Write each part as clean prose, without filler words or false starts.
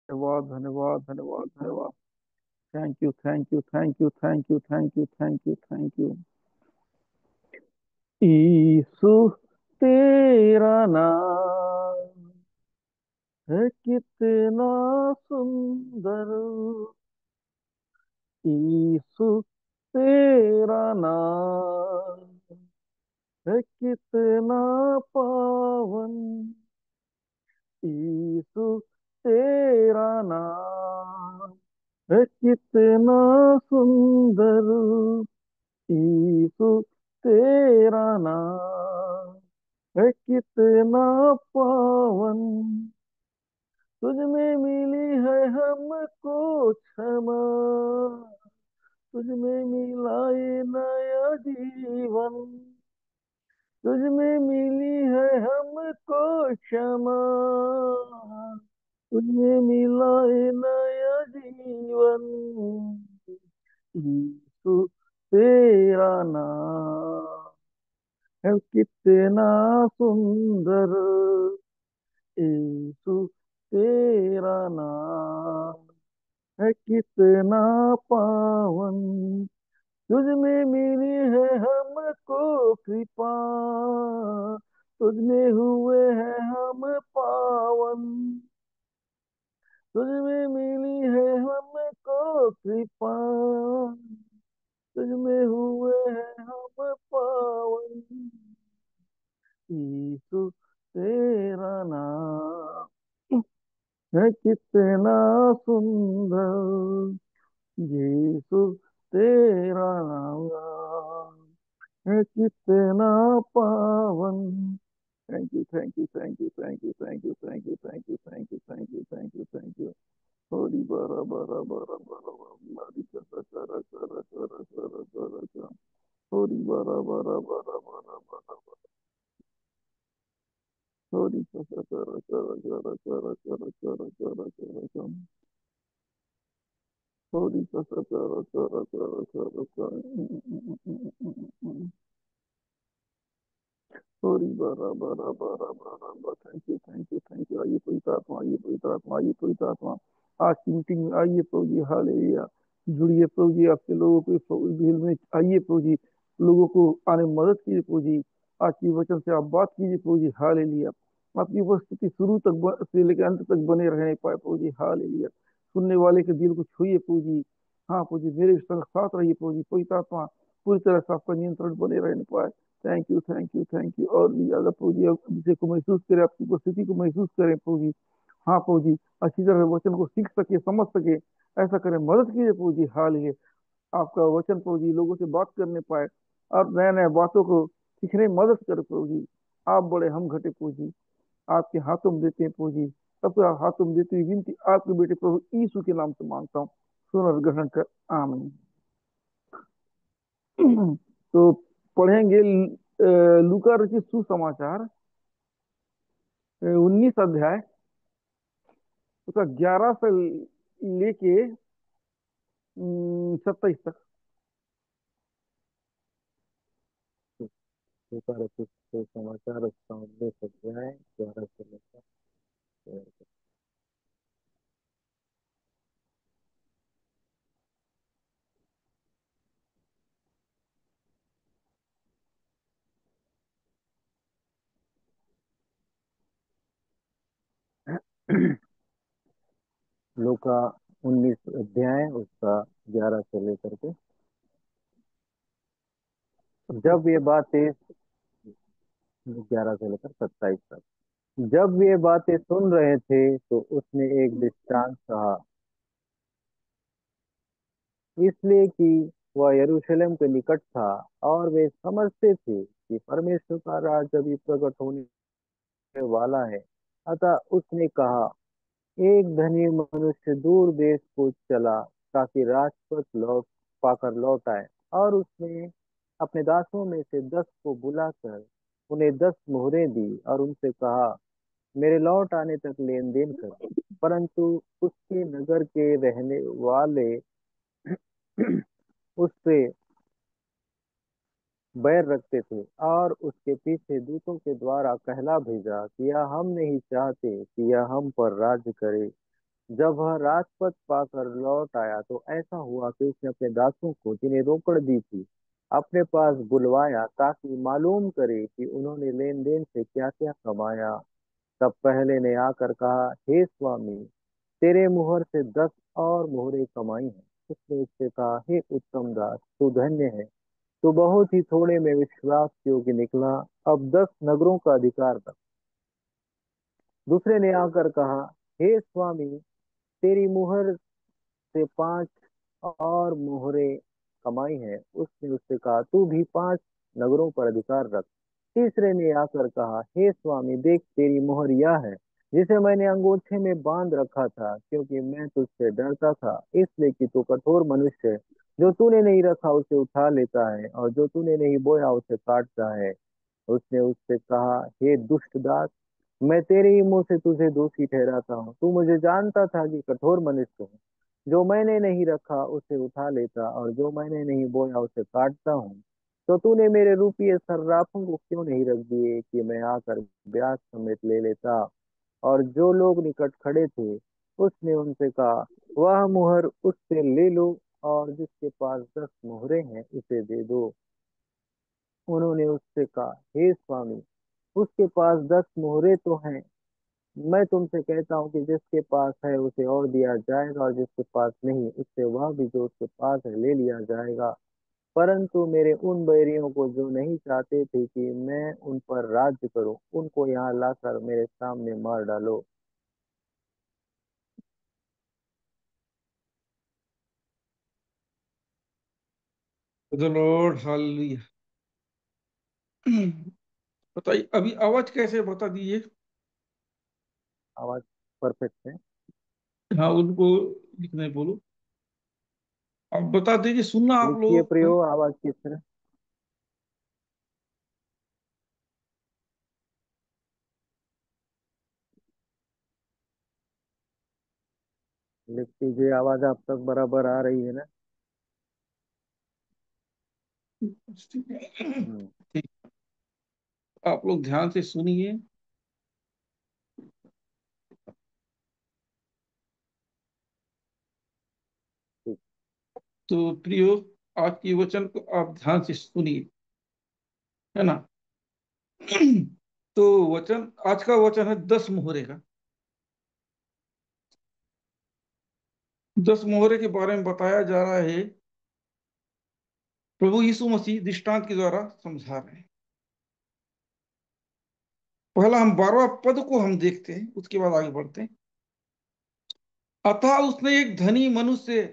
धन्यवाद धन्यवाद धन्यवाद धन्यवाद। Thank you thank you thank you thank you thank you thank you thank you. Yeshu तेरा नाम है कितना सुंदर। यीशु तेरा नाम है कितना पावन। यीशु तेरा नाम है कितना सुंदर। यीशु तेरा नाम है कितना पावन। तुझ में मिली है हमको क्षमा। तुझ में मिला ये नया जीवन। तुझ में मिली है हमको क्षमा। तुझ में मिला ये नया जीवन। यीशु तेरा नाम है कितना सुंदर। यीशु तेरा नाम है कितना पावन। तुझ में मिली है हमको कृपा। तुझ में हुए हैं हम पावन। तुझ में मिली है हमको कृपा। तुझ में हुए हैं हम पावन। यीशु तेरा नाम है कितना सुंदर। यीशु तेरा नाम है कितना पावन। Thank you thank you thank you thank you thank you thank you thank you thank you thank you thank you thank you. होरी बारा बारा बारा बारा बारी करा करा करा करा करा करा करा। होरी बारा बारा बारा बारा बारा बारा। होरी करा करा करा करा करा करा करा करा करा करा। होरी करा करा करा करा करा करा। होरी बारा बारा बारा बारा बारा। Thank you thank you thank you. आइए पवित्र आत्मा, आइए पवित्र आत्मा, आइए पवित्र आत्मा। आज की मीटिंग में आइए प्रभु जी, हालेलुया। जुड़िए प्रभु जी, आपके लोगों को प्रभु जी में आइए प्रभु जी। लोगों को आने में मदद कीजिए प्रभु जी। आज की वचन से आप बात कीजिए प्रभु जी, हालेलुया। आपकी उपस्थिति शुरू तक से लेकर अंत तक बने रहने पाए प्रभु जी, हालेलुया। सुनने वाले के दिल को छुइए प्रभु जी। हाँ प्रभु जी, मेरे संग साथ रहिए प्रभु जी। पवित्र आत्मा पूरी तरह से आपका नियंत्रण बने रहने पाए। Thank you thank you thank you. और भी ज्यादा प्रभु जी, विषय को महसूस करें, आपकी उपस्थिति को महसूस करें प्रभु जी। हाँ प्रभु जी, अच्छी तरह वचन को सीख सके, समझ सके, ऐसा करें। मदद कीजिए प्रभु जी, हाल ही आपका वचन प्रभु जी लोगों से बात करने पाए और नए नए बातों को सीखने में मदद करे प्रभु जी। आप बड़े, हम घटे प्रभु जी। आपके हाथों में देते हैं प्रभु जी। सब कुछ आप हाथों में देते हुए विनती आपके बेटे प्रभु यीशु के नाम से मांगता हूँ। सुन और ग्रहण कर, आमीन। तो पढ़ेंगे लूका रचित सुसमाचार 19 अध्याय, उसका 11 से लेके 27 तक। स्वीकार के समाचार उसका 19 अध्याय 11 से लेकर 13 तक। लूका 19 अध्याय उसका 11 से लेकर के, जब ये बातें 11 से लेकर 27 तक। जब ये बातें सुन रहे थे तो उसने एक दृष्टांत कहा, इसलिए कि वह यरूशलेम के निकट था और वे समझते थे कि परमेश्वर का राज्य अभी प्रकट होने वाला है। अतः उसने कहा, एक धनी मनुष्य दूर देश को चला ताकि राजपथ लौट पाकर लौट आए। और उसने अपने दासों में से 10 को बुलाकर उन्हें 10 मोहरें दी और उनसे कहा, मेरे लौट आने तक लेन देन करो। परंतु उसके नगर के रहने वाले उससे बैर रखते थे और उसके पीछे दूतों के द्वारा कहला भेजा कि यह हम नहीं चाहते कि यह हम पर राज्य करे। जब वह राजपथ पाकर लौट आया तो ऐसा हुआ कि उसने अपने दासों को, जिन्हें रोकड़ दी थी, अपने पास बुलवाया ताकि मालूम करे कि उन्होंने लेन देन से क्या क्या कमाया। तब पहले ने आकर कहा, हे स्वामी, तेरे मुहर से 10 और मोहरे कमाई हैं। उसने उससे कहा, हे उत्तम दास, तू धन्य है, तू बहुत ही थोड़े में विश्वास योग्य निकला, अब 10 नगरों का अधिकार रख। दूसरे ने आकर कहा, हे स्वामी, तेरी मुहर से 5 और मोहरे कमाई है। उसने उससे कहा, तू भी 5 नगरों पर अधिकार रख। तीसरे ने आकर कहा, हे स्वामी, देख, तेरी मोहर यह है, जिसे मैंने अंगूठे में बांध रखा था, क्योंकि मैं तुझसे डरता था, इसलिए कि तू कठोर मनुष्य है। जो तूने नहीं रखा उसे उठा लेता है, और जो तूने नहीं बोया उसे काटता है। उसने उससे कहा, हे दुष्ट दास, मैं तेरे ही मुंह से तुझे दोषी ठहराता हूँ। तू मुझे जानता था कि कठोर मनुष्य हूँ, जो मैंने नहीं रखा उसे उठा लेता, और जो मैंने नहीं बोया उसे काटता हूँ। तो तूने मेरे रुपये सर्राफों को क्यों नहीं रख दिए कि मैं आकर ब्याज समेत ले लेता। और जो लोग निकट खड़े थे, उसने उनसे कहा, वह मुहर उससे ले लो, और जिसके पास 10 मुहरे हैं उसे दे दो। उन्होंने उससे कहा, हे स्वामी, उसके पास 10 मोहरे तो हैं। मैं तुमसे कहता हूँ कि जिसके पास है उसे और दिया जाएगा, और जिसके पास नहीं, उससे वह भी जो उसके पास है ले लिया जाएगा। परंतु मेरे उन बैरियों को, जो नहीं चाहते थे कि मैं उन पर राज्य करूं, उनको यहाँ लाकर मेरे सामने मार डालो। The Lord hallelujah. बताइए अभी आवाज कैसे बता दीजिए। आवाज परफेक्ट है। हाँ उनको लिखने बोलो। अब बता दीजिए, सुनना आप लिखिए लोगों को है। प्रियो, आवाज किस तरह। लिख दीजिए, आवाज आप तक बराबर आ रही है ना। हम्म। ठीक, आप लोग ध्यान से सुनिए। ठीक। तो प्रियो, आज की वचन को आप ध्यान से सुनिए, है ना। तो वचन, आज का वचन है 10 मोहरे का। 10 मोहरे के बारे में बताया जा रहा है। प्रभु यीशु मसीह दृष्टांत के द्वारा समझा रहे हैं। पहला हम 12वां पद को हम देखते हैं, उसके बाद आगे बढ़ते हैं। अतः उसने एक धनी मनुष्य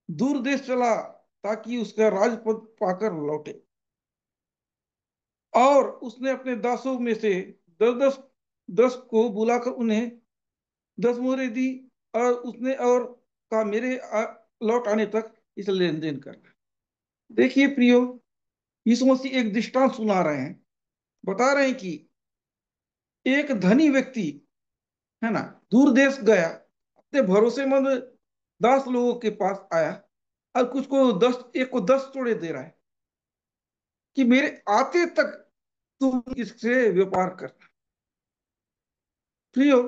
दूर देश चला, ताकि उसका राजपद पाकर लौटे। और उसने अपने दासों में से 10 10 को बुलाकर उन्हें 10 मोहरें दी। और उसने और कहा, मेरे लौट आने तक इस लेन देन करना। देखिए प्रियो, यीशु मसीह एक दृष्टांत सुना रहे हैं। बता रहे हैं कि एक धनी व्यक्ति, है ना, दूर देश गया, अपने भरोसेमंद दास लोगों के पास आया, और कुछ को 10, एक को 10 तोड़े दे रहा है कि मेरे आते तक तुम इससे व्यापार करना। प्रियो,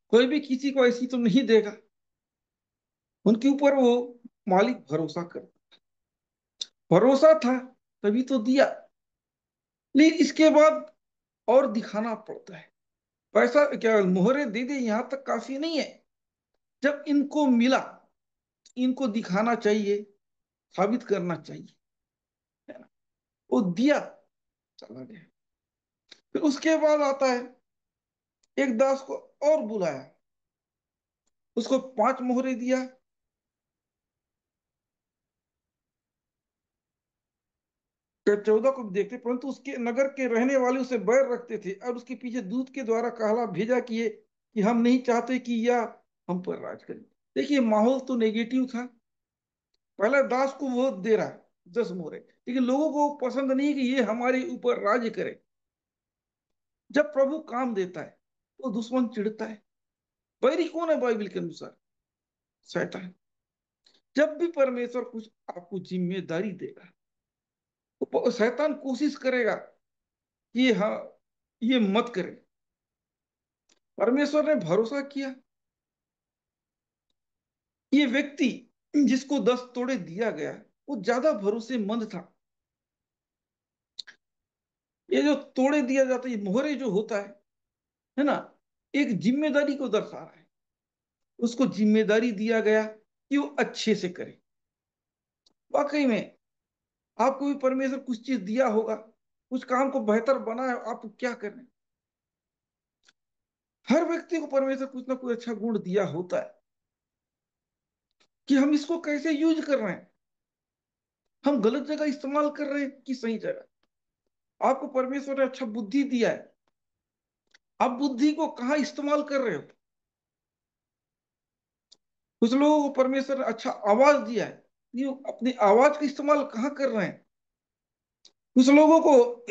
कोई भी किसी को ऐसी तो नहीं देगा। उनके ऊपर वो मालिक भरोसा कर, भरोसा था तभी तो दिया। लेकिन इसके बाद और दिखाना पड़ता है। पैसा क्या मोहरे दे दे यहां तक काफी नहीं है। जब इनको मिला, इनको दिखाना चाहिए, साबित करना चाहिए, है ना। वो दिया, चला गया। फिर उसके बाद आता है, एक दास को और बुलाया, उसको 5 मोहरे दिया। 14 को भी देखते, परंतु उसके नगर के रहने वाले उसे बैर रखते थे, और उसके पीछे दूत के द्वारा कहला भेजा किए कि हम नहीं चाहते कि यह हम पर राज करे। देखिए माहौल तो नेगेटिव था। पहला दास को वो दे रहा है 10 मोहरे, लेकिन लोगों को पसंद नहीं कि ये हमारे ऊपर राज्य करे। जब प्रभु काम देता है तो दुश्मन चिढ़ता है। बैरी कौन है बाइबल के अनुसार? शैतान। जब भी परमेश्वर कुछ आपको जिम्मेदारी देगा, तो शैतान कोशिश करेगा कि हाँ, ये मत करे। परमेश्वर ने भरोसा किया, ये व्यक्ति जिसको 10 तोड़े दिया गया, वो ज्यादा भरोसेमंद था। ये जो तोड़े दिया जाता है, ये मोहरे जो होता है ना, एक जिम्मेदारी को दर्शा रहा है। उसको जिम्मेदारी दिया गया कि वो अच्छे से करे। वाकई में आपको भी परमेश्वर कुछ चीज दिया होगा, कुछ काम को बेहतर बनाए, आप क्या करें। हर व्यक्ति को परमेश्वर कुछ ना कुछ अच्छा गुण दिया होता है, कि हम इसको कैसे यूज कर रहे हैं। हम गलत जगह इस्तेमाल कर रहे हैं कि सही जगह। आपको परमेश्वर ने अच्छा बुद्धि दिया है, आप बुद्धि को कहाँ इस्तेमाल कर रहे हो। कुछ लोगों को परमेश्वर ने अच्छा आवाज दिया है, ये अपनी आवाज का इस्तेमाल कहाँ कर रहे हैं। कुछ लोगों को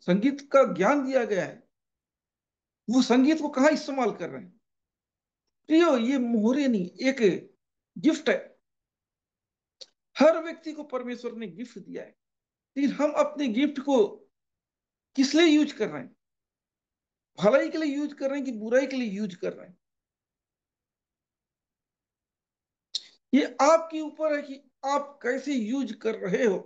संगीत का ज्ञान दिया गया है, वो संगीत को कहाँ इस्तेमाल कर रहे हैं। प्रियो, ये मोहरे नहीं, एक गिफ्ट है। हर व्यक्ति को परमेश्वर ने गिफ्ट दिया है, लेकिन हम अपने गिफ्ट को किस लिए यूज कर रहे हैं। भलाई के लिए यूज कर रहे हैं कि बुराई के लिए यूज कर रहे हैं। ये आपके ऊपर है कि आप कैसे यूज कर रहे हो।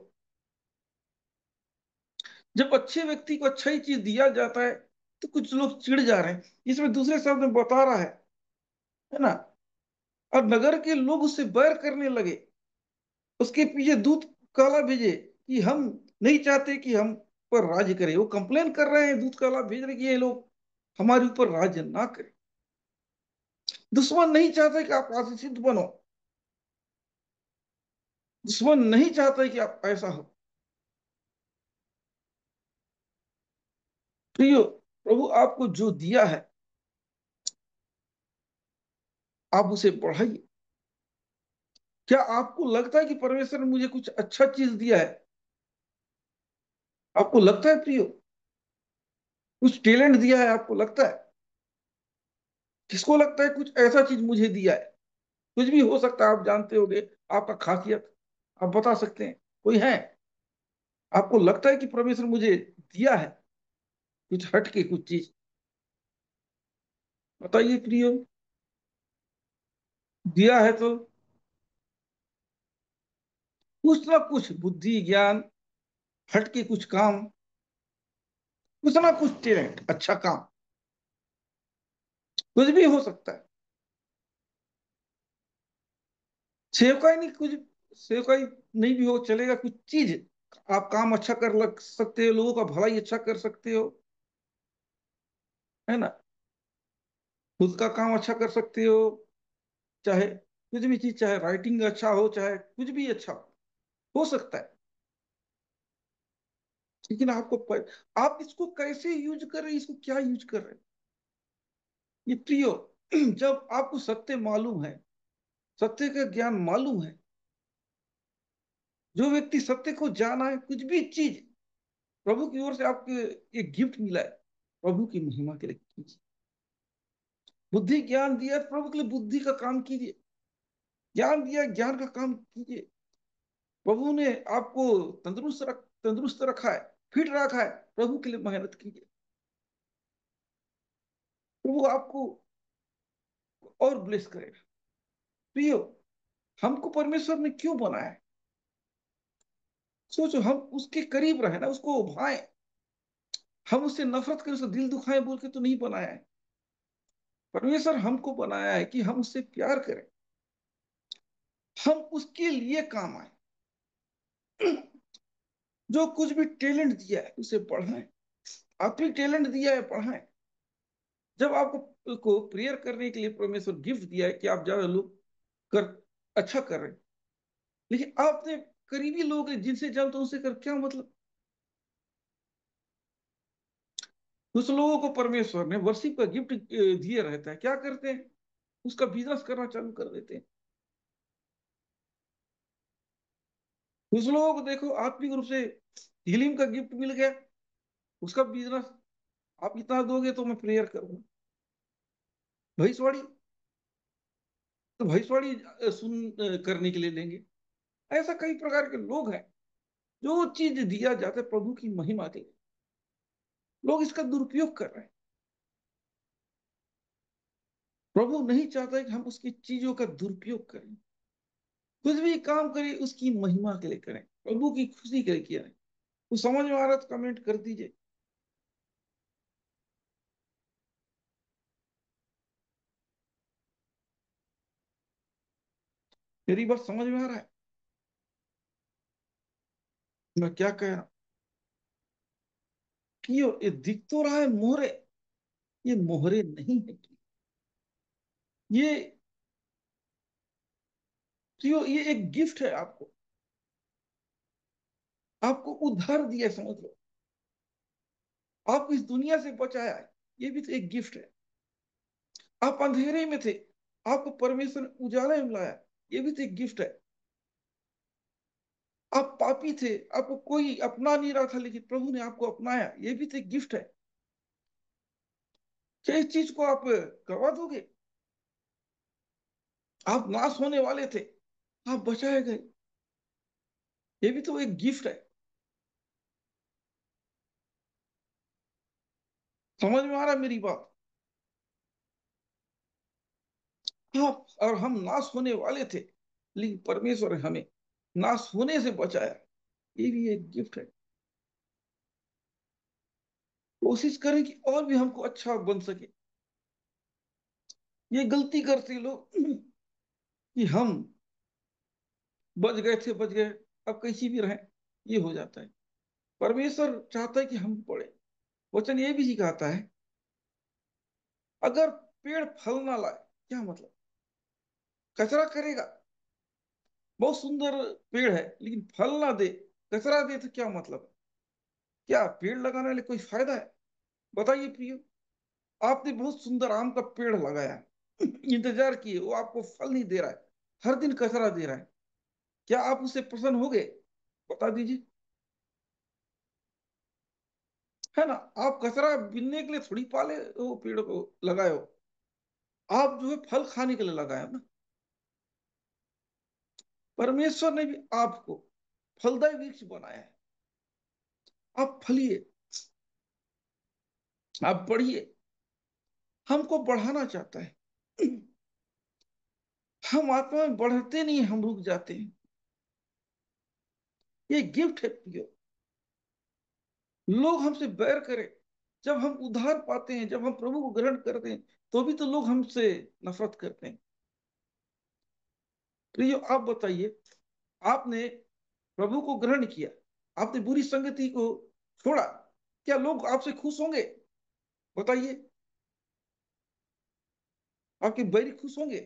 जब अच्छे व्यक्ति को अच्छा ही चीज दिया जाता है, तो कुछ लोग चिढ़ जा रहे हैं। इसमें दूसरे शब्द में बता रहा है ना। और नगर के लोग उससे बैर करने लगे, उसके पीछे दूध काला भेजे, कि हम नहीं चाहते कि हम पर राज करे। वो कंप्लेन कर रहे हैं, दूध काला भेज रहे कि ये लोग हमारे ऊपर राज्य ना करें। दुश्मन नहीं चाहता कि आप आशीषित बनो, दुश्मन नहीं चाहता कि आप ऐसा हो। प्रियो, प्रभु आपको जो दिया है, आप उसे बढ़ाइए। क्या आपको लगता है कि परमेश्वर ने मुझे कुछ अच्छा चीज दिया है? आपको लगता है प्रियो, कुछ टैलेंट दिया है आपको लगता है? किसको लगता है कुछ ऐसा चीज मुझे दिया है? कुछ भी हो सकता है, आप जानते होगे आपका खासियत, आप बता सकते हैं। कोई है? आपको लगता है कि परमेश्वर मुझे दिया है कुछ हट के कुछ चीज? बताइए प्रियो, दिया है तो कुछ ना कुछ बुद्धि ज्ञान, हट के कुछ काम, कुछ ना कुछ टैलेंट, अच्छा काम, कुछ भी हो सकता है। सेवकाई नहीं, कुछ सेवकाई नहीं भी हो चलेगा, कुछ चीज आप काम अच्छा कर लग सकते हो, लोगों का भलाई अच्छा कर सकते हो, है ना। खुद का काम अच्छा कर सकते हो, चाहे कुछ भी चीज, चाहे राइटिंग अच्छा हो, चाहे कुछ भी अच्छा हो सकता है। लेकिन आप इसको कैसे यूज कर रहे हैं, इसको क्या यूज कर रहे हैं। ये प्रियो, जब आपको सत्य मालूम है, सत्य का ज्ञान मालूम है, जो व्यक्ति सत्य को जाना है, कुछ भी चीज प्रभु की ओर से आपको एक गिफ्ट मिला है, प्रभु की महिमा के लिए कीजिए। बुद्धि ज्ञान दिया है, प्रभु के लिए बुद्धि का काम कीजिए। ज्ञान दिया, ज्ञान का काम कीजिए। प्रभु ने आपको तंदुरुस्त रखा है, फिट रखा है, प्रभु के लिए मेहनत कीजिए। प्रभु आपको और ब्लेस करेगा। प्रियो, हमको परमेश्वर ने क्यों बनाया है? सोचो, हम उसके करीब रहे ना, उसको भाए। हम उससे नफरत करें, उसका दिल दुखाए बोल के तो नहीं बनाया है। परमेश्वर हमको बनाया है कि हम उससे प्यार करें, हम उसके लिए काम आए। जो कुछ भी टैलेंट दिया है उसे बढ़ाएं। आप ही टैलेंट दिया है, बढ़ाएं। जब आपको को प्रेयर करने के लिए परमेश्वर गिफ्ट दिया है कि आप ज्यादा लोग कर अच्छा कर रहे हैं, लेकिन आपने करीबी लोग हैं जिनसे जानते हो, उनसे कर क्या मतलब। कुछ लोगों को परमेश्वर ने वर्शिप का गिफ्ट दिए रहता है, क्या करते हैं, उसका बिजनेस करना चालू कर देते हैं। कुछ लोगों को देखो, आत्मिक रूप से हीलिंग का गिफ्ट मिल गया, उसका बिजनेस, आप इतना दोगे तो मैं प्रेयर करूंगा। भविष्यवाणी, तो भविष्यवाणी करने के लिए लेंगे। ऐसा कई प्रकार के लोग हैं। जो चीज दिया जाता है प्रभु की महिमा के लिए, लोग इसका दुरुपयोग कर रहे हैं। प्रभु नहीं चाहता है कि हम उसकी चीजों का दुरुपयोग करें। कुछ भी काम करे उसकी महिमा के लिए करें, प्रभु की खुशी के लिए किया है। तो समझ में आ रहा तो कमेंट कर दीजिए। मेरी बात समझ में आ रहा है मैं क्या कह रहा हूं? कि ये दिख तो रहा है मोहरे, ये मोहरे नहीं है कि ये ये एक गिफ्ट है आपको, आपको उद्धार दिया है, समझ लो। आपको इस दुनिया से बचाया है, ये भी तो एक गिफ्ट है। आप अंधेरे में थे, आपको परमेश्वर ने उजाले में लाया, ये भी तो एक गिफ्ट है। आप पापी थे, आपको कोई अपना नहीं रहा था, लेकिन प्रभु ने आपको अपनाया, ये भी तो एक गिफ्ट है। क्या इस चीज को आप गवा दोगे? आप नाश होने वाले थे, आप बचाए गए, ये भी तो एक गिफ्ट है। समझ में आ रहा है मेरी बात? आप और हम नाश होने वाले थे, लेकिन परमेश्वर ने हमें नाश होने से बचाया, ये भी एक गिफ्ट है। कोशिश करें कि और भी हमको अच्छा बन सके। ये गलती करते लोग कि हम बच गए थे, बच गए, अब कैसी भी रहें, ये हो जाता है। परमेश्वर चाहता है कि हम पढ़े। वचन ये भी सिखाता है, अगर पेड़ फल ना लाए, क्या मतलब? कचरा करेगा, बहुत सुंदर पेड़ है लेकिन फल ना दे, कचरा दे, तो क्या मतलब? क्या पेड़ लगाने वाले कोई फायदा है? बताइए प्रियो। आपने बहुत सुंदर आम का पेड़ लगाया, इंतजार किए, वो आपको फल नहीं दे रहा है, हर दिन कचरा दे रहा है, क्या आप उससे प्रसन्न हो गए? बता दीजिए। है ना? आप कचरा बीनने के लिए थोड़ी पाले वो पेड़ को लगाए हो, आप जो है फल खाने के लिए लगाए हो ना। परमेश्वर ने भी आपको फलदायी वृक्ष बनाया है। आप फलिए, आप बढ़िए, हमको बढ़ाना चाहता है। हम आत्मा में बढ़ते नहीं, हम रुक जाते हैं। ये गिफ्ट है प्रियो। लोग हमसे बैर करें, जब हम उद्धार पाते हैं, जब हम प्रभु को ग्रहण करते हैं, तो भी तो लोग हमसे नफरत करते हैं। प्रियो आप बताइए, आपने प्रभु को ग्रहण किया, आपने बुरी संगति को छोड़ा, क्या लोग आपसे खुश होंगे? बताइए। आपके बैरी खुश होंगे?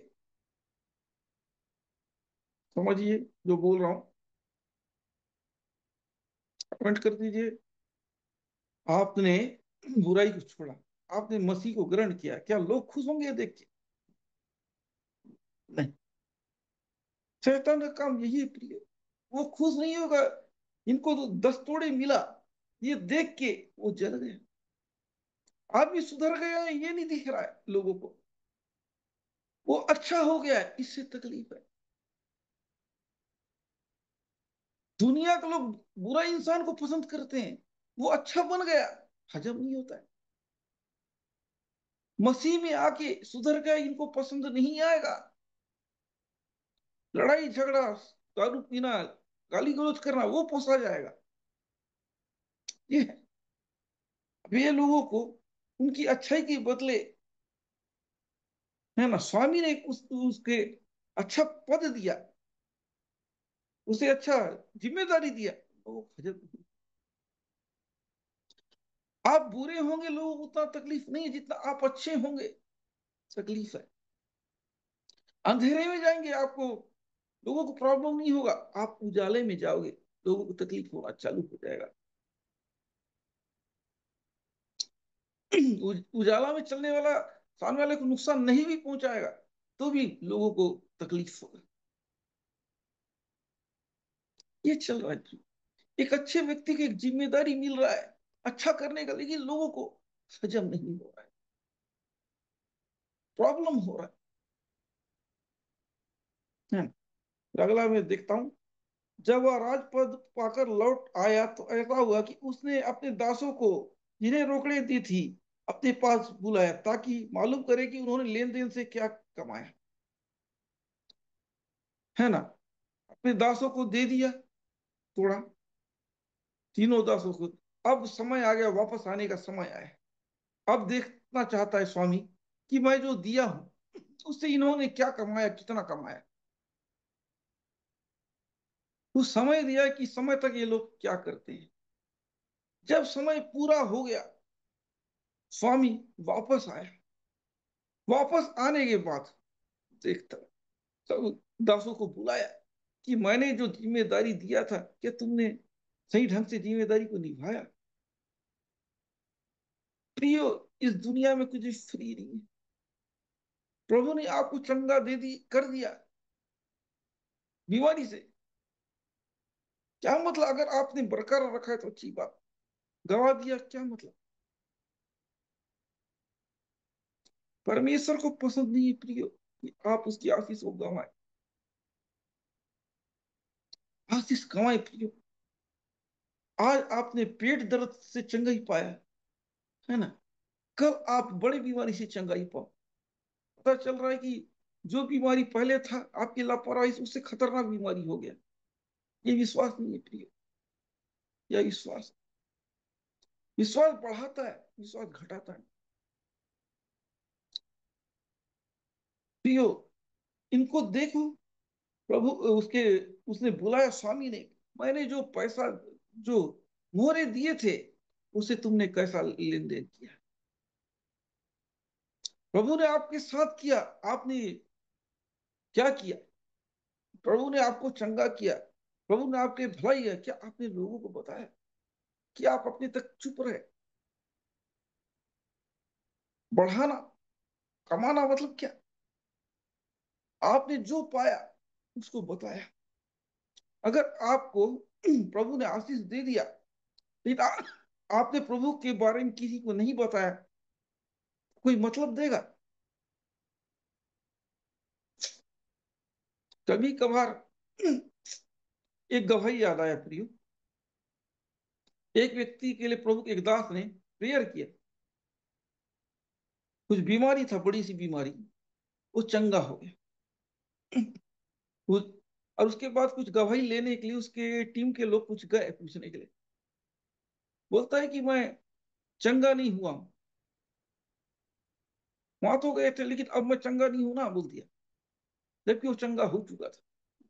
समझिए जो बोल रहा हूं, कमेंट कर दीजिए। आपने बुराई को छोड़ा, आपने मसीह को ग्रहण किया, क्या लोग खुश होंगे देख के? नहीं। शैतान का काम यही है प्रिय, वो खुश नहीं होगा। इनको तो 10 तोड़े मिला, ये देख के वो जल गए। आदमी सुधर गया है ये नहीं दिख रहा है लोगों को, वो अच्छा हो गया है इससे तकलीफ है। दुनिया के लोग बुरा इंसान को पसंद करते हैं, वो अच्छा बन गया, हजम नहीं होता है। मसीह में आके सुधर गया, इनको पसंद नहीं आएगा। लड़ाई झगड़ा, दारू पीना, गाली गलौज करना, वो पोसा जाएगा। ये अब ये लोगों को उनकी अच्छाई के बदले, है ना, स्वामी ने उसके अच्छा पद दिया, उसे अच्छा जिम्मेदारी दिया, वो हजम। आप बुरे होंगे, लोगों को उतना तकलीफ नहीं है जितना आप अच्छे होंगे तकलीफ है। अंधेरे में जाएंगे, आपको लोगों को प्रॉब्लम नहीं होगा, आप उजाले में जाओगे, लोगों को तकलीफ होना चालू हो जाएगा। उजाला में चलने वाला सामने वाले को नुकसान नहीं भी पहुंचाएगा, तो भी लोगों को तकलीफ होगा। ये चल रहा है। एक अच्छे व्यक्ति को एक जिम्मेदारी मिल रहा है अच्छा करने का, लेकिन लोगों को हजम नहीं हो रहा है, प्रॉब्लम हो रहा है। अगला मैं देखता हूं, जब वह राजपद पाकर लौट आया तो ऐसा हुआ कि उसने अपने दासों को, जिन्हें रोकड़े दी थी, अपने पास बुलाया ताकि मालूम करे कि उन्होंने लेन देन से क्या कमाया। है ना? अपने दासों को दे दिया, थोड़ा, तीनों दासों को। अब समय आ गया, वापस आने का समय आया। अब देखना चाहता है स्वामी कि मैं जो दिया हूं उससे इन्होंने क्या कमाया, कितना कमाया। उस समय दिया कि समय तक ये लोग क्या करते हैं। जब समय पूरा हो गया, स्वामी वापस आया। वापस आने के बाद देखता, सब दासों को बुलाया कि मैंने जो जिम्मेदारी दिया था, क्या तुमने सही ढंग से जिम्मेदारी को निभाया। प्रियो, इस दुनिया में कुछ फ्री नहीं है। प्रभु ने आपको चंगा दे दी, कर दिया बीमारी से। क्या मतलब, अगर आपने बरकरार रखा है तो अच्छी बात, गवा दिया क्या मतलब। परमेश्वर को पसंद नहीं है प्रियो कि आप उसकी आशीष को गंवाए। आशीष गंवाए प्रियो। आज आपने पेट दर्द से चंगाई पाया है ना, कल आप बड़ी बीमारी से चंगाई पाओ। पता चल रहा है कि जो बीमारी पहले था आपकी लापरवाही से, उससे खतरनाक बीमारी हो गया। ये विश्वास नहीं है प्रियो। यह विश्वास, विश्वास बढ़ाता है, विश्वास घटाता है प्रियो। इनको देखो, प्रभु उसके, उसने बुलाया स्वामी ने, मैंने जो पैसा, जो मोहरे दिए थे, उसे तुमने कैसा लेन देन किया। प्रभु ने आपके साथ किया, आपने क्या किया। प्रभु ने आपको चंगा किया, प्रभु ने आपके भलाई है, क्या आपने लोगों को बताया कि आप अपने तक चुप रहे। बढ़ाना, कमाना मतलब क्या। आपने जो पाया उसको बताया। अगर आपको प्रभु ने आशीष दे दिया, लेकिन आपने प्रभु के बारे में किसी को नहीं बताया, कोई मतलब देगा। कभी कभार एक गवाही याद आया प्रियो। एक व्यक्ति के लिए प्रभु के एक दास ने प्रेयर किया। कुछ बीमारी था, बड़ी सी बीमारी, वो चंगा हो गया। और उसके बाद कुछ गवाही लेने के लिए उसके टीम के लोग कुछ गए पूछने के लिए। बोलता है कि मैं चंगा नहीं हुआ हूं। वहां तो गए थे, लेकिन अब मैं चंगा नहीं हूं ना, बोल दिया, जबकि वो चंगा हो चुका था।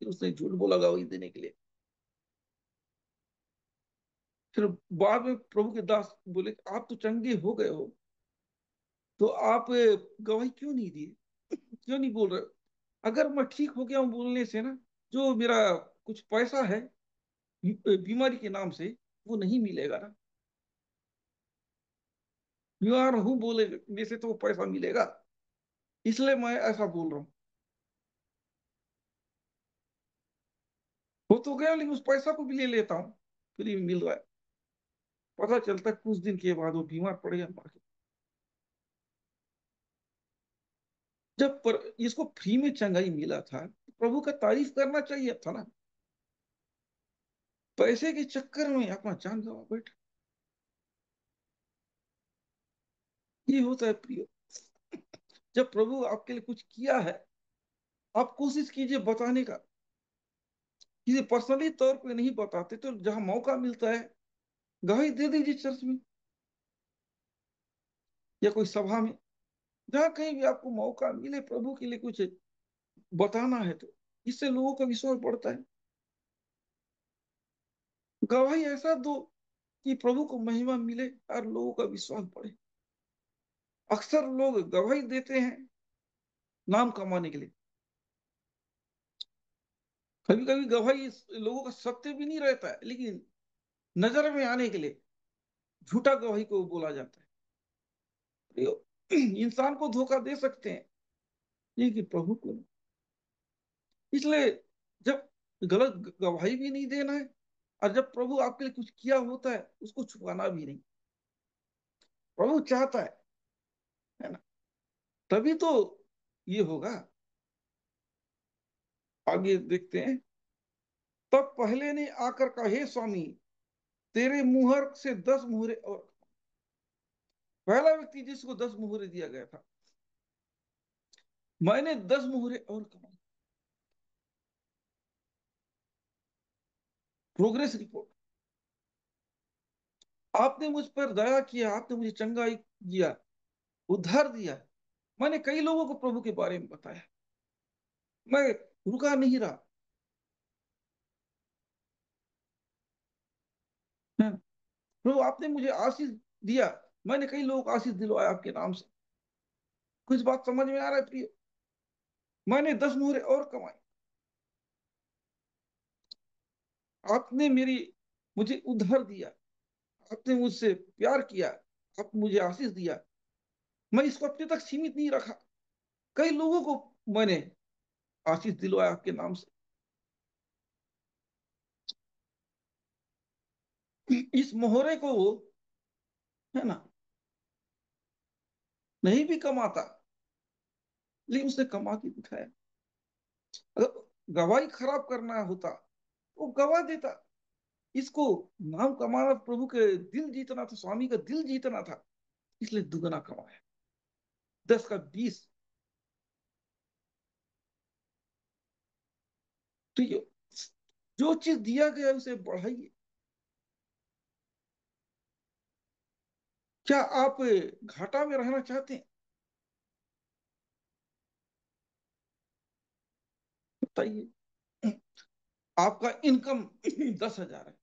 फिर उसने झूठ बोला गवाही देने के लिए। फिर बाद में प्रभु के दास बोले, आप तो चंगे हो गए हो, तो आप गवाही क्यों नहीं दिए, क्यों नहीं बोल रहे हो। अगर मैं ठीक हो गया हूं बोलने से ना, जो मेरा कुछ पैसा है बीमारी के नाम से, वो नहीं मिलेगा ना। बीमार हूं बोले में से तो वो पैसा मिलेगा, इसलिए मैं ऐसा बोल रहा हूँ। हो तो गया, लेकिन उस पैसा को भी ले लेता हूँ, फ्री में मिल रहा है। पता चलता है कुछ दिन के बाद वो बीमार पड़ गया, मर गया। जब इसको फ्री में चंगाई मिला था, तो प्रभु का तारीफ करना चाहिए था ना। पैसे के चक्कर में अपना जान गवा बैठा। ये होता है प्रियो। जब प्रभु आपके लिए कुछ किया है, आप कोशिश कीजिए बताने का। किसी पर्सनली तौर पे नहीं बताते तो जहां मौका मिलता है गवाही दे दीजिए, चर्च में या कोई सभा में, जहां कहीं भी आपको मौका मिले प्रभु के लिए कुछ बताना है तो। इससे लोगों का विश्वास बढ़ता है। गवाही ऐसा दो कि प्रभु को महिमा मिले और लोगों का विश्वास बढ़े। अक्सर लोग गवाही देते हैं नाम कमाने के लिए। कभी कभी गवाही लोगों का सत्य भी नहीं रहता है, लेकिन नजर में आने के लिए झूठा गवाही को बोला जाता है। तो इंसान को धोखा दे सकते हैं, लेकिन प्रभु को नहीं। इसलिए जब गलत गवाही भी नहीं देना है, और जब प्रभु आपके लिए कुछ किया होता है उसको छुपाना भी नहीं। प्रभु चाहता है ना, तभी तो ये होगा। आगे देखते हैं। तब पहले ने आकर कहा, हे स्वामी, तेरे मुहर से 10 मुहरे और। पहला व्यक्ति जिसको 10 मुहरे दिया गया था, मैंने 10 मुहरे और कमाए। Progress report. आपने मुझ पर दया किया, आपने मुझे चंगाई दिया, उद्धार दिया। मैंने कई लोगों को प्रभु के बारे में बताया। मैं रुका नहीं रहा है। प्रभु आपने मुझे आशीष दिया, मैंने कई लोगों को आशीष दिलवाया आपके नाम से। कुछ बात समझ में आ रहा है प्रिय? मैंने 10 मोहरे और कमाई। आपने मेरी मुझे उद्धार दिया, आपने मुझसे प्यार किया, आपने मुझे आशीष दिया। मैं इसको अपने तक सीमित नहीं रखा, कई लोगों को मैंने आशीष दिलवाया आपके नाम से। इस मोहरे को है ना नहीं भी कमाता, लेकिन उसने कमा के दिखाया। अगर गवाही खराब करना होता वो गवाह देता। इसको नाम कमाना, प्रभु के दिल जीतना था, स्वामी का दिल जीतना था, इसलिए दुगना कमाया, 10 का 20। तो ये जो चीज दिया गया है उसे बढ़ाइए। क्या आप घाटा में रहना चाहते हैं? बताइए। आपका इनकम 10,000 है,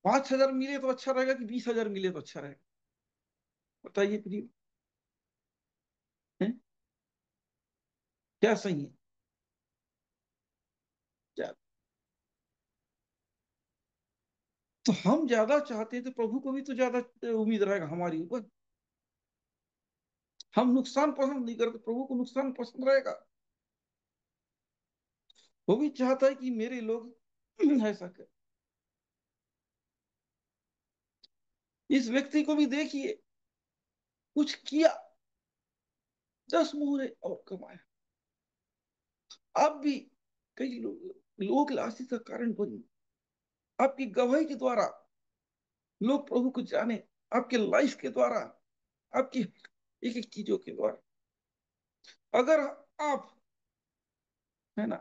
5,000 मिले तो अच्छा रहेगा कि 20,000 मिले तो अच्छा रहेगा? बताइए प्रिय। है? क्या सही है? क्या? तो हम ज्यादा चाहते हैं तो प्रभु को भी तो ज्यादा उम्मीद रहेगा हमारी ऊपर। हम नुकसान पसंद नहीं करते, प्रभु को नुकसान पसंद रहेगा। वो भी चाहता है कि मेरे लोग ऐसा कर। इस व्यक्ति को भी देखिए, कुछ किया, 10 मोहरे और कमाया। आप भी कई लोग आशीष का कारण बनिए। आपकी गवाही के द्वारा लोग प्रभु को जाने, आपके लाइफ के द्वारा, आपकी एक एक चीजों के द्वारा। अगर आप है ना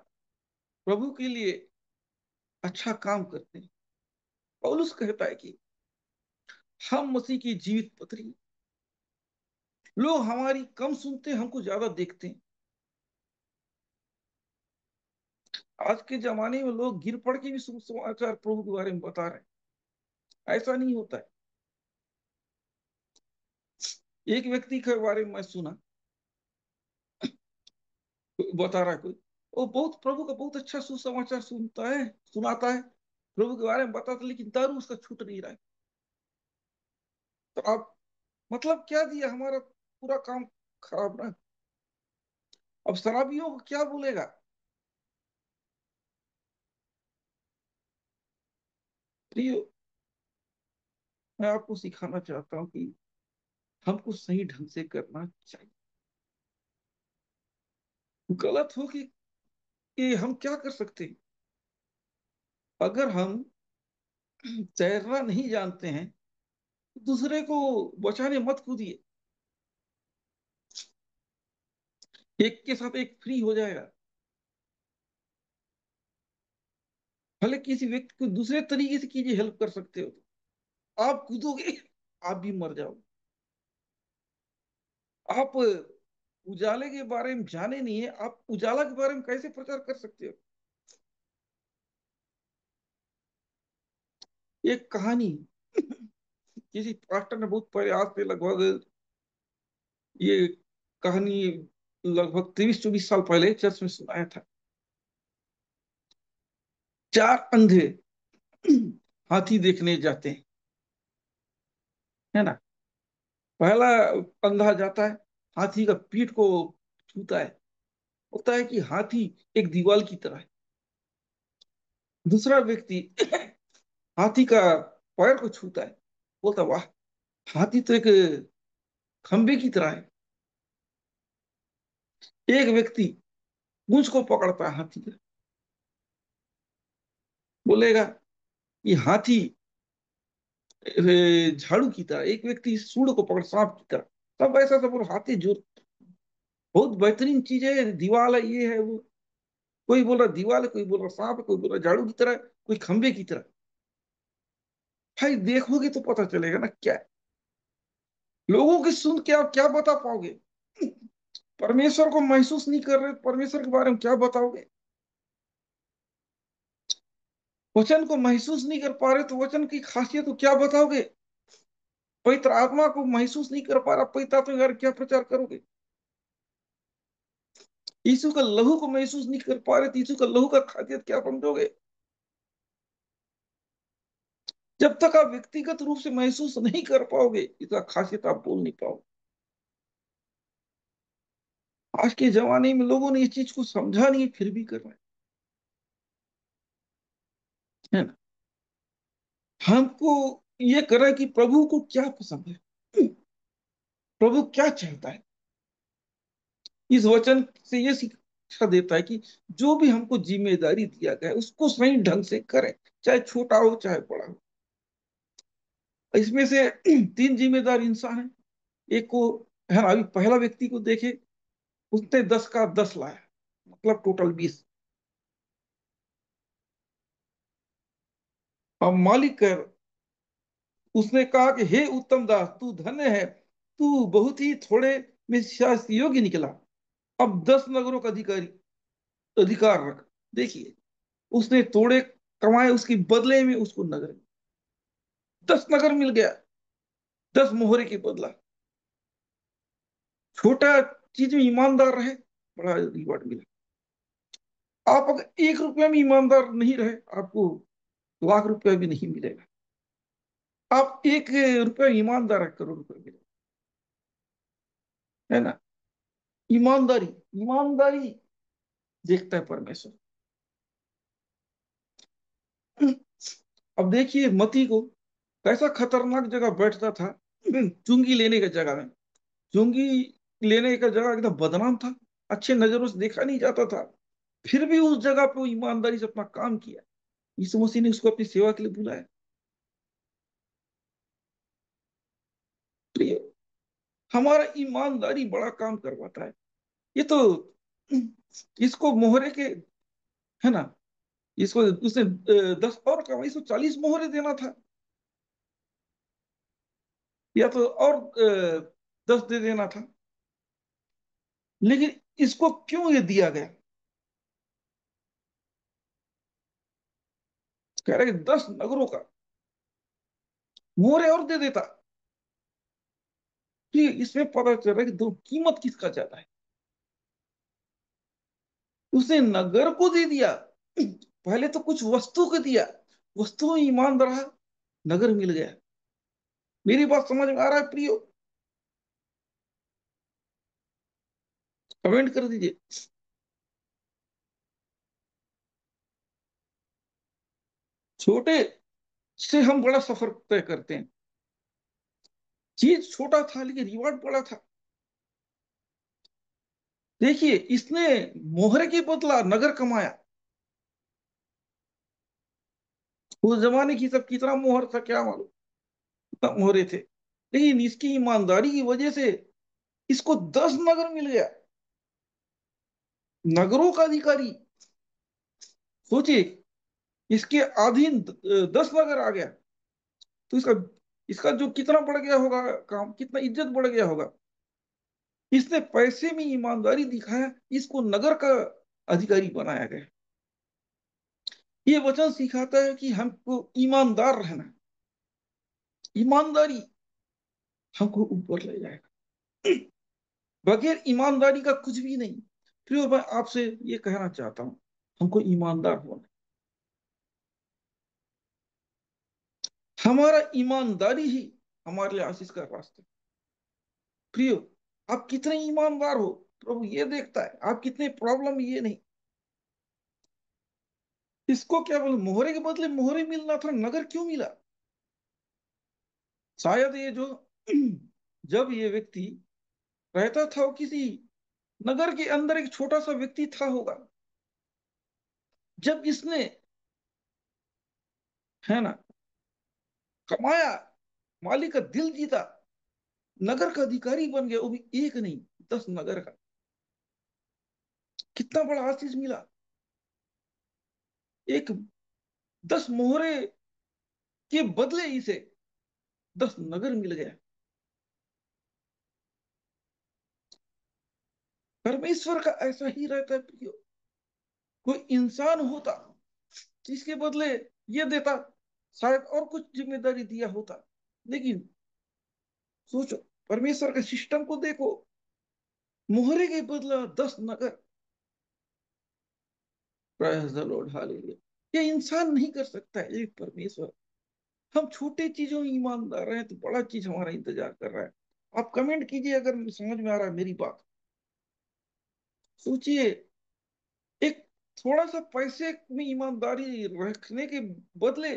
प्रभु के लिए अच्छा काम करते हैं, पौलुस कहता है कि हम मसीह की जीवित पत्री। लोग हमारी कम सुनते हैं, हमको ज्यादा देखते हैं। आज के जमाने में लोग गिर पड़ के भी समाचार प्रभु के बारे में बता रहे हैं। ऐसा नहीं होता है। एक व्यक्ति के बारे में मैं सुना, बता रहा है कोई, वो बहुत प्रभु का बहुत अच्छा सुसमाचार सुनता है, सुनाता है, प्रभु के बारे में बताता है, लेकिन दारू उसका छूट नहीं रहा है। तो आप मतलब क्या दिया, हमारा पूरा काम खराब ना। अब शराबियों को क्या बोलेगा? प्रियो, मैं आपको सिखाना चाहता हूँ कि हमको सही ढंग से करना चाहिए। गलत हो कि हम क्या कर सकते हैं? अगर हम तैरना नहीं जानते हैं, दूसरे को बचाने मत कूदिए। एक के साथ एक फ्री हो जाएगा। भले किसी व्यक्ति को दूसरे तरीके से कीजिए, हेल्प कर सकते हो, आप कूदोगे, आप भी मर जाओगे। आप उजाले के बारे में जाने नहीं है, आप उजाला के बारे में कैसे प्रचार कर सकते हो? एक कहानी किसी पास्टर ने बहुत पहले, आज से लगभग ये कहानी लगभग 23-24 साल पहले चर्च में सुनाया था। 4 अंधे हाथी देखने जाते हैं, है ना। पहला अंधा जाता है, हाथी का पीठ को छूता है, होता है कि हाथी एक दीवार की तरह है। दूसरा व्यक्ति हाथी का पैर को छूता है, बोलता वाह, हाथी तो एक खंबे की तरह है। एक व्यक्ति पूंछ को पकड़ता है हाथी का, बोलेगा कि हाथी झाड़ू की तरह। एक व्यक्ति सूंड को पकड़ सांप की तरह। सब ऐसा सब, और हाथी जो बहुत बेहतरीन चीज है, दीवार है, ये है वो। कोई बोल रहा दीवार है, कोई बोल रहा सांप है, कोई बोल रहा झाड़ू की तरह, कोई खंबे की तरह। भाई देखोगे तो पता चलेगा ना क्या है। लोगों की सुन के आप क्या बता पाओगे? परमेश्वर को महसूस नहीं कर रहे, परमेश्वर के बारे में क्या बताओगे? वचन को महसूस नहीं कर पा रहे तो वचन की खासियत को क्या बताओगे? पवित्र आत्मा को महसूस नहीं कर पा रहा, पवित्र आत्मा के बारे में क्या प्रचार करोगे? यीशु का लहू को महसूस नहीं कर पा रहे तो यीशु का लहू का खासियत क्या समझोगे? जब तक आप व्यक्तिगत रूप से महसूस नहीं कर पाओगे इसका खासियत आप बोल नहीं पाओगे। आज के जमाने में लोगों ने इस चीज को समझा नहीं, फिर भी कर रहे हैं, है ना? हमको ये करा कि प्रभु को क्या पसंद है, प्रभु क्या चाहता है। इस वचन से ये शिक्षा देता है कि जो भी हमको जिम्मेदारी दिया गया है उसको सही ढंग से करें, चाहे छोटा हो चाहे बड़ा हो। इसमें से तीन जिम्मेदार इंसान है। एक को, है ना, अभी पहला व्यक्ति को देखे, उसने 10 का 10 लाया, मतलब टोटल 20। अब मालिक है, उसने कहा कि हे उत्तम दास, तू धन्य है, तू बहुत ही थोड़े में शायद योग्य निकला, अब 10 नगरों का अधिकार रख। देखिए, उसने थोड़े कमाए, उसके बदले में उसको नगर 10 नगर मिल गया, 10 मोहरे के बदला। छोटा चीज में ईमानदार रहे, बड़ा रिवॉर्ड मिला। आप अगर 1 रुपया में ईमानदार नहीं रहे, आपको लाख रुपया भी नहीं मिलेगा। आप 1 रुपया ईमानदार है, करोड़ रुपया मिलेगा, है ना? ईमानदारी, ईमानदारी देखता है परमेश्वर। अब देखिए मती को, कैसा खतरनाक जगह बैठता था, चुंगी लेने की जगह में। चुंगी लेने का जगह एकदम बदनाम था, अच्छे नजरों से देखा नहीं जाता था। फिर भी उस जगह पे वो ईमानदारी से अपना काम किया। यीशु मसीह ने उसको अपनी सेवा के लिए बुलाया। तो ये हमारा ईमानदारी बड़ा काम करवाता है। ये तो इसको मोहरे के, है ना, इसको उसने 10 और कहा, इसको 40 मोहरे देना था, या तो और 10 दे देना था। लेकिन इसको क्यों ये दिया गया? कह रहे कि 10 नगरों का मोहरे और दे देता। तो इसमें पता चल रहा है कि दो कीमत किसका ज्यादा है। उसने नगर को दे दिया, पहले तो कुछ वस्तु को दिया, वस्तु में ईमानदार रहा, नगर मिल गया। मेरी बात समझ में आ रहा है प्रियो? कमेंट कर दीजिए। छोटे से हम बड़ा सफर तय करते हैं। चीज छोटा था लेकिन रिवॉर्ड बड़ा था। देखिए, इसने मोहरे के बदला नगर कमाया। उस जमाने की सब कितना मोहर था क्या मालूम, कितना मोहरे थे। लेकिन इसकी ईमानदारी की वजह से इसको 10 नगर मिल गया, नगरों का अधिकारी। सोचिए, इसके अधीन 10 नगर आ गया, तो इसका इसका जो कितना बढ़ गया होगा काम, कितना इज्जत बढ़ गया होगा। इसने पैसे में ईमानदारी दिखाया, इसको नगर का अधिकारी बनाया गया। ये वचन सिखाता है कि हमको ईमानदार रहना। ईमानदारी हमको ऊपर ले जाएगा, बगैर ईमानदारी का कुछ भी नहीं। फिर मैं आपसे ये कहना चाहता हूं, हमको ईमानदार होना। हमारा ईमानदारी ही हमारे लिए आशीष का रास्ता। प्रियो, आप कितने ईमानदार हो प्रभु ये देखता है, आप कितने प्रॉब्लम, ये नहीं। इसको क्या बोले, मोहरे के बदले मोहरे मिलना था, नगर क्यों मिला? शायद ये जो जब ये व्यक्ति रहता था वो किसी नगर के अंदर एक छोटा सा व्यक्ति था होगा। जब इसने, है ना, कमाया, मालिक का दिल जीता, नगर का अधिकारी बन गया, वो भी एक नहीं 10 नगर का। कितना बड़ा आशीष मिला। एक 10 मोहरे के बदले इसे 10 नगर मिल गया। परमेश्वर का ऐसा ही रहता है प्रियो। कोई इंसान होता जिसके बदले ये देता, शायद और कुछ जिम्मेदारी दिया होता, लेकिन सोचो, परमेश्वर के सिस्टम को देखो। मोहरे के बदला 10 नगर। Praise the Lord, hallelujah. ये इंसान नहीं कर सकता है, एक परमेश्वर। हम छोटे चीजों में ईमानदार हैं तो बड़ा चीज हमारा इंतजार कर रहा है। आप कमेंट कीजिए अगर समझ में आ रहा है मेरी बात। सोचिए, एक थोड़ा सा पैसे में ईमानदारी रखने के बदले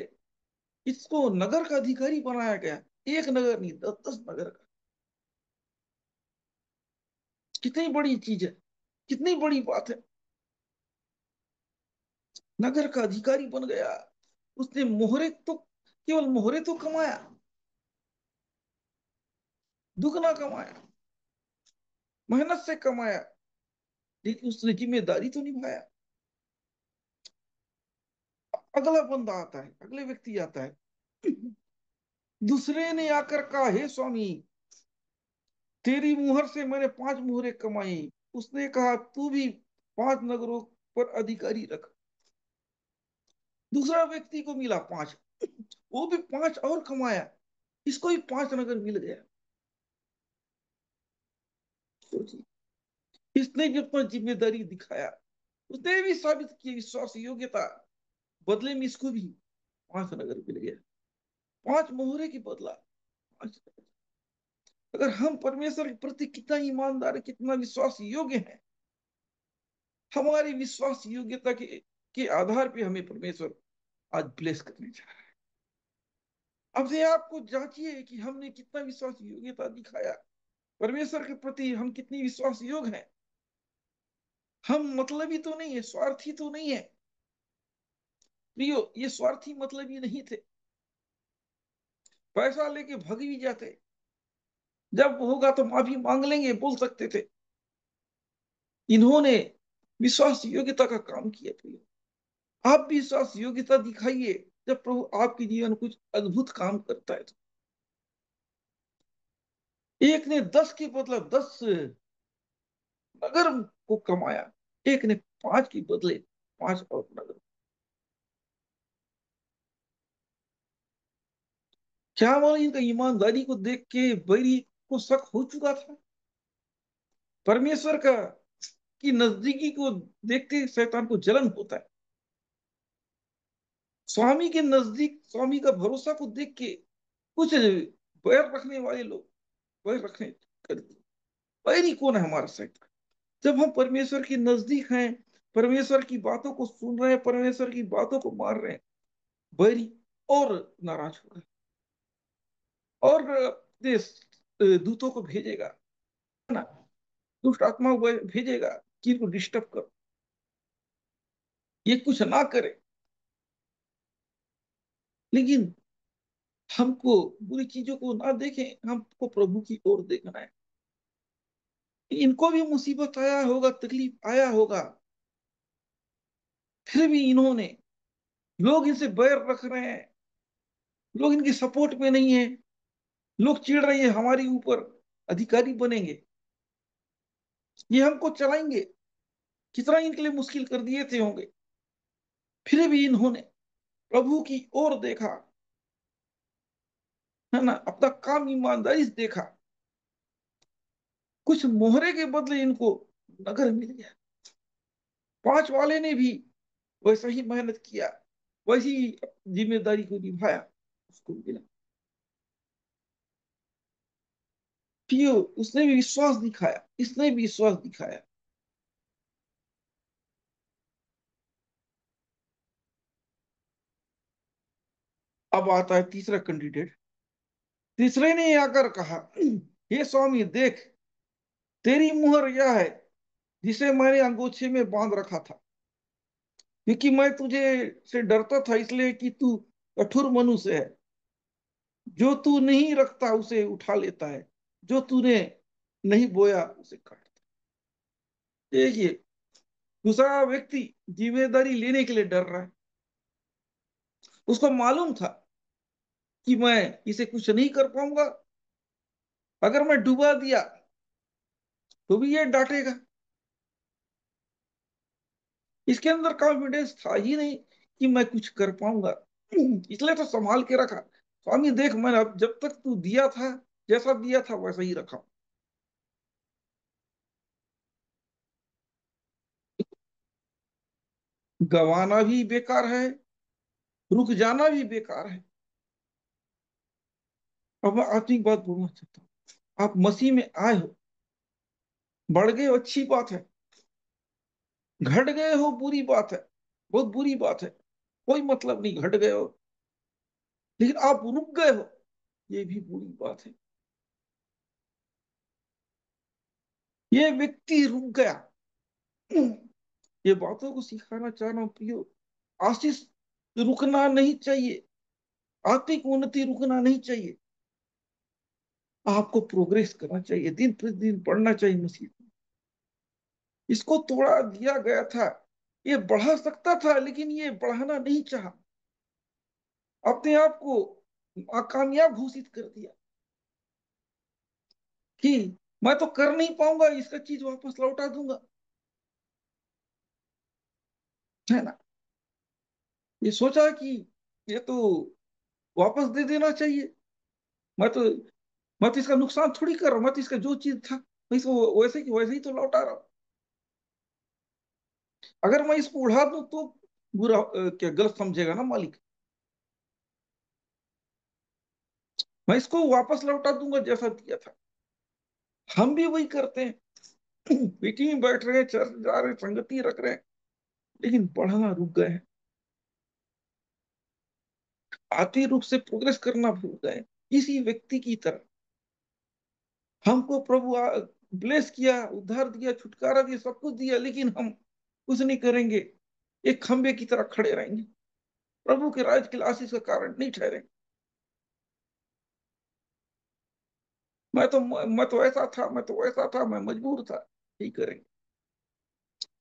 इसको नगर का अधिकारी बनाया गया। एक नगर नहीं, 10 10 नगर का। कितनी बड़ी चीज है, कितनी बड़ी बात है। नगर का अधिकारी बन गया। उसने मोहरे तो, केवल मोहरे तो कमाया, दुगना कमाया, मेहनत से कमाया, लेकिन उसने जिम्मेदारी तो निभाया। अगला बंदा आता है, अगले व्यक्ति आता है। दूसरे ने आकर कहा, हे स्वामी, तेरी मुहर से मैंने 5 मोहरे कमाई। उसने कहा, तू भी 5 नगरों पर अधिकारी रख। दूसरा व्यक्ति को मिला 5, वो भी 5 और कमाया। इसको भी 5 नगर मिल गया। सोचिए, इसने भी अपना जिम्मेदारी दिखाया। उसने भी साबित की विश्वास योग्यता। बदले में इसको भी 5 नगर मिल गया। 5 मोहरे की बदला 5 नगर। अगर हम परमेश्वर के प्रति कितना ईमानदार है, कितना विश्वास योग्य है, हमारी विश्वास योग्यता के आधार पे हमें परमेश्वर आज ब्लेस करने जा रहा है। अब से आपको जांचिए कि हमने कितना विश्वास योग्यता दिखाया। परमेश्वर के प्रति हम कितनी विश्वास योग्य हैं। हम मतलबी तो नहीं है, स्वार्थी तो नहीं है प्रियो। ये स्वार्थी मतलबी नहीं थे। पैसा लेके भाग भी जाते, जब होगा तो माफी मांग लेंगे बोल सकते थे। इन्होंने विश्वास योग्यता का काम किया प्रियो। आप भी विश्वास योग्यता दिखाइए। जब प्रभु आपके जीवन कुछ अद्भुत काम करता है तो। एक ने 10 के बदला 10 नगर को कमाया। एक ने 5 के बदले 5 और नगर। क्या मानो, इनका ईमानदारी को देख के बैरी को शक हो चुका था। परमेश्वर का की नजदीकी को देखते शैतान को जलन होता है। स्वामी के नजदीक, स्वामी का भरोसा को देख के कुछ बैर रखने वाले लोग बैर रखने कर। बैरी कौन है? हमारा शैतान। जब हम परमेश्वर के नजदीक हैं, परमेश्वर की बातों को सुन रहे हैं, परमेश्वर की बातों को मान रहे हैं, बैरी और नाराज होगा और देश दूतों को भेजेगा, है ना, दुष्ट आत्मा को भेजेगा कि इनको डिस्टर्ब करो, ये कुछ ना करे। लेकिन हमको बुरी चीजों को ना देखें, हमको प्रभु की ओर देखना है। इनको भी मुसीबत आया होगा, तकलीफ आया होगा, फिर भी इन्होंने, लोग इनसे बैर रख रहे हैं, लोग इनकी सपोर्ट में नहीं है, लोग चिढ़ रहे हैं हमारे ऊपर, अधिकारी बनेंगे, ये हमको चलाएंगे, कितना इनके लिए मुश्किल कर दिए थे होंगे। फिर भी इन्होंने प्रभु की ओर देखा, है ना, अपना काम ईमानदारी से देखा। कुछ मोहरे के बदले इनको नगर मिल गया। 5 वाले ने भी वैसा ही मेहनत किया, वैसी जिम्मेदारी को निभाया, उसको मिला। पियो, उसने भी विश्वास दिखाया, इसने भी विश्वास दिखाया। अब आता है तीसरा कैंडिडेट। तीसरे ने आकर कहा, हे स्वामी देख, तेरी मुहर यह है जिसे मैंने अंगोछे में बांध रखा था, क्योंकि मैं तुझे से डरता था, इसलिए कि तू कठोर मनुष्य है। जो तू नहीं रखता उसे उठा लेता है, जो तूने नहीं बोया उसे काटता। देखिए, दूसरा व्यक्ति जिम्मेदारी लेने के लिए डर रहा है। उसको मालूम था कि मैं इसे कुछ नहीं कर पाऊंगा। अगर मैं डुबा दिया तो भी ये डांटेगा। इसके अंदर कॉन्फिडेंस था ही नहीं कि मैं कुछ कर पाऊंगा। इसलिए तो संभाल के रखा। स्वामी देख, मैंने अब जब तक तू दिया था, जैसा दिया था वैसा ही रखा। गवाना भी बेकार है, रुक जाना भी बेकार है। अब मैं आपकी एक बात बोलना चाहता हूँ। आप मसीह में आए हो, बढ़ गए हो, अच्छी बात है। घट गए हो, बुरी बात है, बहुत बुरी बात है। कोई मतलब नहीं, घट गए हो। लेकिन आप रुक गए हो, ये भी बुरी बात है। ये व्यक्ति रुक गया। ये बातों को सिखाना चाह रहा हूं प्रियो। आशीष रुकना नहीं चाहिए। आत्मिक उन्नति रुकना नहीं चाहिए। आपको प्रोग्रेस करना चाहिए, दिन प्रतिदिन बढ़ना चाहिए मसीह। इसको तोड़ा दिया गया था। ये बढ़ा सकता था, लेकिन ये बढ़ाना नहीं चाहा। अपने आप को कामयाब घोषित कर दिया कि मैं तो कर नहीं पाऊंगा, इसका चीज वापस लौटा दूंगा। है ना? ये सोचा कि ये तो वापस दे देना चाहिए। मैं तो मैं तो इसका नुकसान थोड़ी कर रहा हूं। मैं तो इसका जो चीज था मैं इसको वैसे की वैसे ही तो लौटा रहा हूं। अगर मैं इसको उड़ा दूं तो बुरा क्या गलत समझेगा ना मालिक। मैं इसको वापस लौटा दूंगा जैसा दिया था। हम भी वही करते हैं। मीटिंग में बैठ रहे हैं, चर्च जा रहे हैं, संगति रख रहे हैं, लेकिन पढ़ना रुक गए हैं। आर्थिक रूप से प्रोग्रेस करना भूल गए। इसी व्यक्ति की तरह हमको प्रभु ब्लेस किया, उद्धार दिया, छुटकारा दिया, सब कुछ दिया, लेकिन हम कुछ नहीं करेंगे। एक खंबे की तरह खड़े रहेंगे, प्रभु के राज के आशीष का कारण नहीं ठहरेंगे। मैं तो ऐसा था, मैं तो ऐसा था, मैं मजबूर था। यही करेंगे।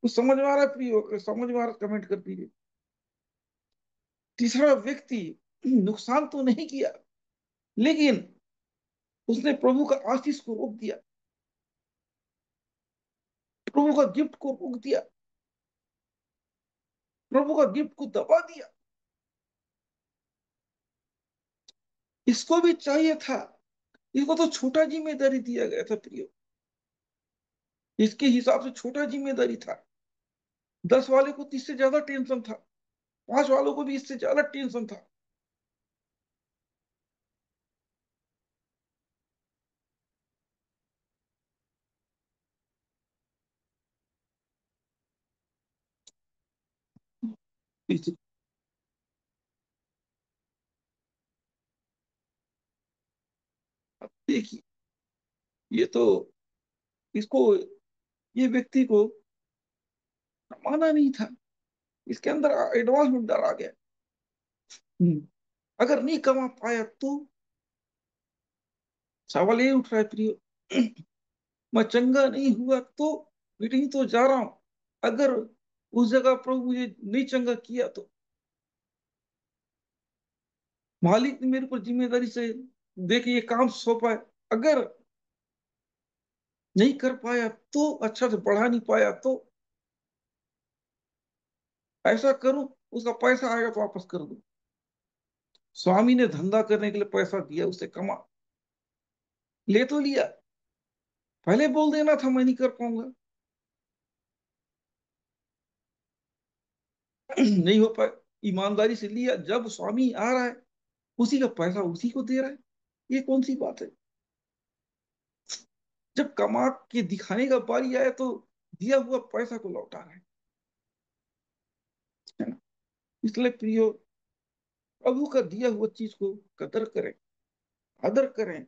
कुछ समझ में आ रहा है प्रियो? समझ में आ रहा है कमेंट कर दीजिए। तीसरा व्यक्ति नुकसान तो नहीं किया, लेकिन उसने प्रभु का आशीष को रोक दिया, प्रभु का गिफ्ट को रोक दिया, प्रभु का गिफ्ट को दबा दिया। इसको भी चाहिए था। इसको तो छोटा जिम्मेदारी दिया गया था प्रियो। इसके हिसाब से छोटा जिम्मेदारी था। 10 वाले को तो इससे ज्यादा टेंशन था, 5 वालों को भी इससे ज्यादा टेंशन था। देखिए, ये तो इसको ये व्यक्ति को माना नहीं था। इसके अंदर एडवांस में डर आ गया। हम्म, अगर नहीं कमा पाया तो सवाल ये उठ रहा है प्रियो। मैं चंगा नहीं हुआ तो मीटिंग तो जा रहा हूं। अगर उस जगह प्रभु मुझे नहीं चंगा किया तो मालिक ने मेरे ऊपर जिम्मेदारी से देखिए ये काम सौंपा है। अगर नहीं कर पाया तो, अच्छा से बढ़ा नहीं पाया तो ऐसा करूं, उसका पैसा आएगा तो वापस कर दूं। स्वामी ने धंधा करने के लिए पैसा दिया, उसे कमा ले तो लिया। पहले बोल देना था मैं नहीं कर पाऊंगा। नहीं हो पाया, ईमानदारी से लिया। जब स्वामी आ रहा है, उसी का पैसा उसी को दे रहा है। ये कौन सी बात है? जब कमा के दिखाने का बारी आया तो दिया हुआ पैसा को लौटा रहा है ना? इसलिए प्रियो, प्रभु का दिया हुआ चीज को कदर करें, आदर करें।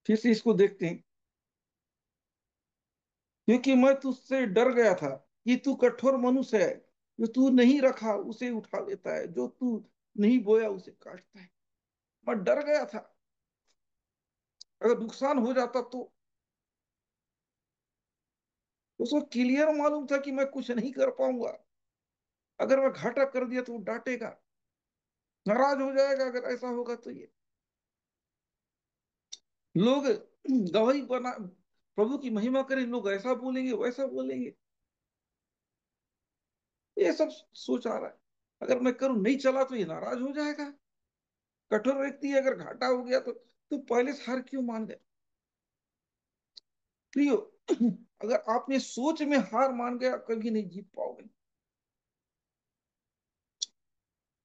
फिर से इसको देखते हैं। क्योंकि मैं तुझसे डर गया था कि तू कठोर मनुष्य है, जो तू नहीं रखा उसे उठा लेता है, जो तू नहीं बोया उसे काटता है। मैं डर गया था, अगर नुकसान हो जाता तो। उसको क्लियर मालूम था कि मैं कुछ नहीं कर पाऊंगा। अगर वह घाटा कर दिया तो वो डांटेगा, नाराज हो जाएगा अगर ऐसा होगा तो। ये लोग गवाही बना, प्रभु की महिमा करें, लोग ऐसा बोलेंगे वैसा बोलेंगे, ये सब सोच आ रहा है। अगर मैं करूं नहीं चला तो ये नाराज हो जाएगा। कठोर व्यक्ति है, अगर घाटा हो गया तो पहले से हार क्यों मान गए? प्रियो, अगर आपने सोच में हार मान गया कभी नहीं जीत पाओगे।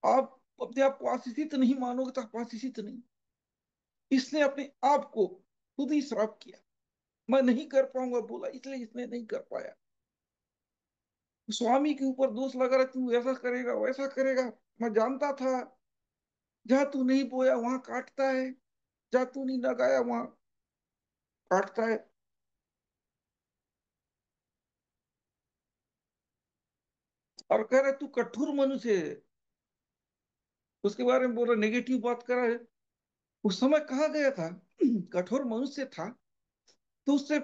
आप अपने आप को आशीषित नहीं मानोगे तो आप आशीषित नहीं। इसने अपने आप को खुद ही श्राप किया, मैं नहीं कर पाऊंगा बोला, इसलिए इसने नहीं कर पाया। स्वामी के ऊपर दोष लगा रहा, तू ऐसा करेगा वैसा करेगा, मैं जानता था। जहां तू नहीं बोया वहां काटता है, जहां तू नहीं लगाया वहां काटता है। और कह रहा तू कठोर मनुष्य है, उसके बारे में बोल रहा, नेगेटिव बात कर रहा है। उस समय कहा गया था कठोर मनुष्य था तो उससे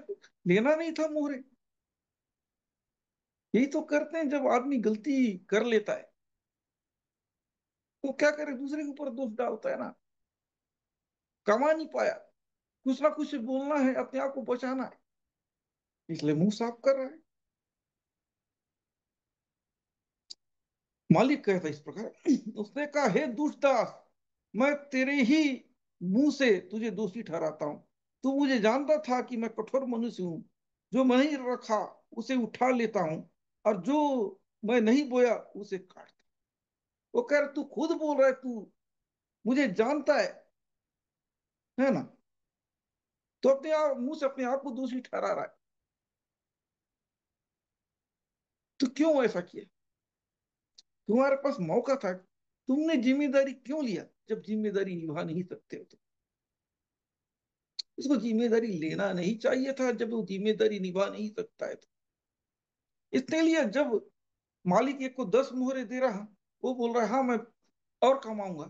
लेना नहीं था मोहरे। यही तो करते हैं जब आदमी गलती कर लेता है, तो क्या करे, दूसरे के ऊपर दोष डालता है ना। कमा नहीं पाया, कुछ ना कुछ बोलना है, अपने आप को बचाना है, इसलिए मुंह साफ कर रहा है। मालिक कहता है इस प्रकार, उसने कहा, हे दुष्टदास, मैं तेरे ही मुंह से तुझे दोषी ठहराता हूं। तू मुझे जानता था कि मैं कठोर मनुष्य हूं, जो मैं नहीं रखा उसे उठा लेता हूं, और जो मैं नहीं बोया उसे काटता। वो कह रहा, तू खुद बोल रहा है, तू मुझे जानता है ना, तो अपने आप मुंह से अपने आप को दोषी ठहरा रहा है। तो क्यों ऐसा किया? तुम्हारे पास मौका था, तुमने जिम्मेदारी क्यों लिया जब जिम्मेदारी निभा नहीं सकते हो? तो इसको जिम्मेदारी लेना नहीं चाहिए था जब वो जिम्मेदारी निभा नहीं सकता है तो। इसके लिए जब मालिक एक को 10 मोहरे दे रहा, वो बोल रहा है हाँ मैं और कमाऊंगा,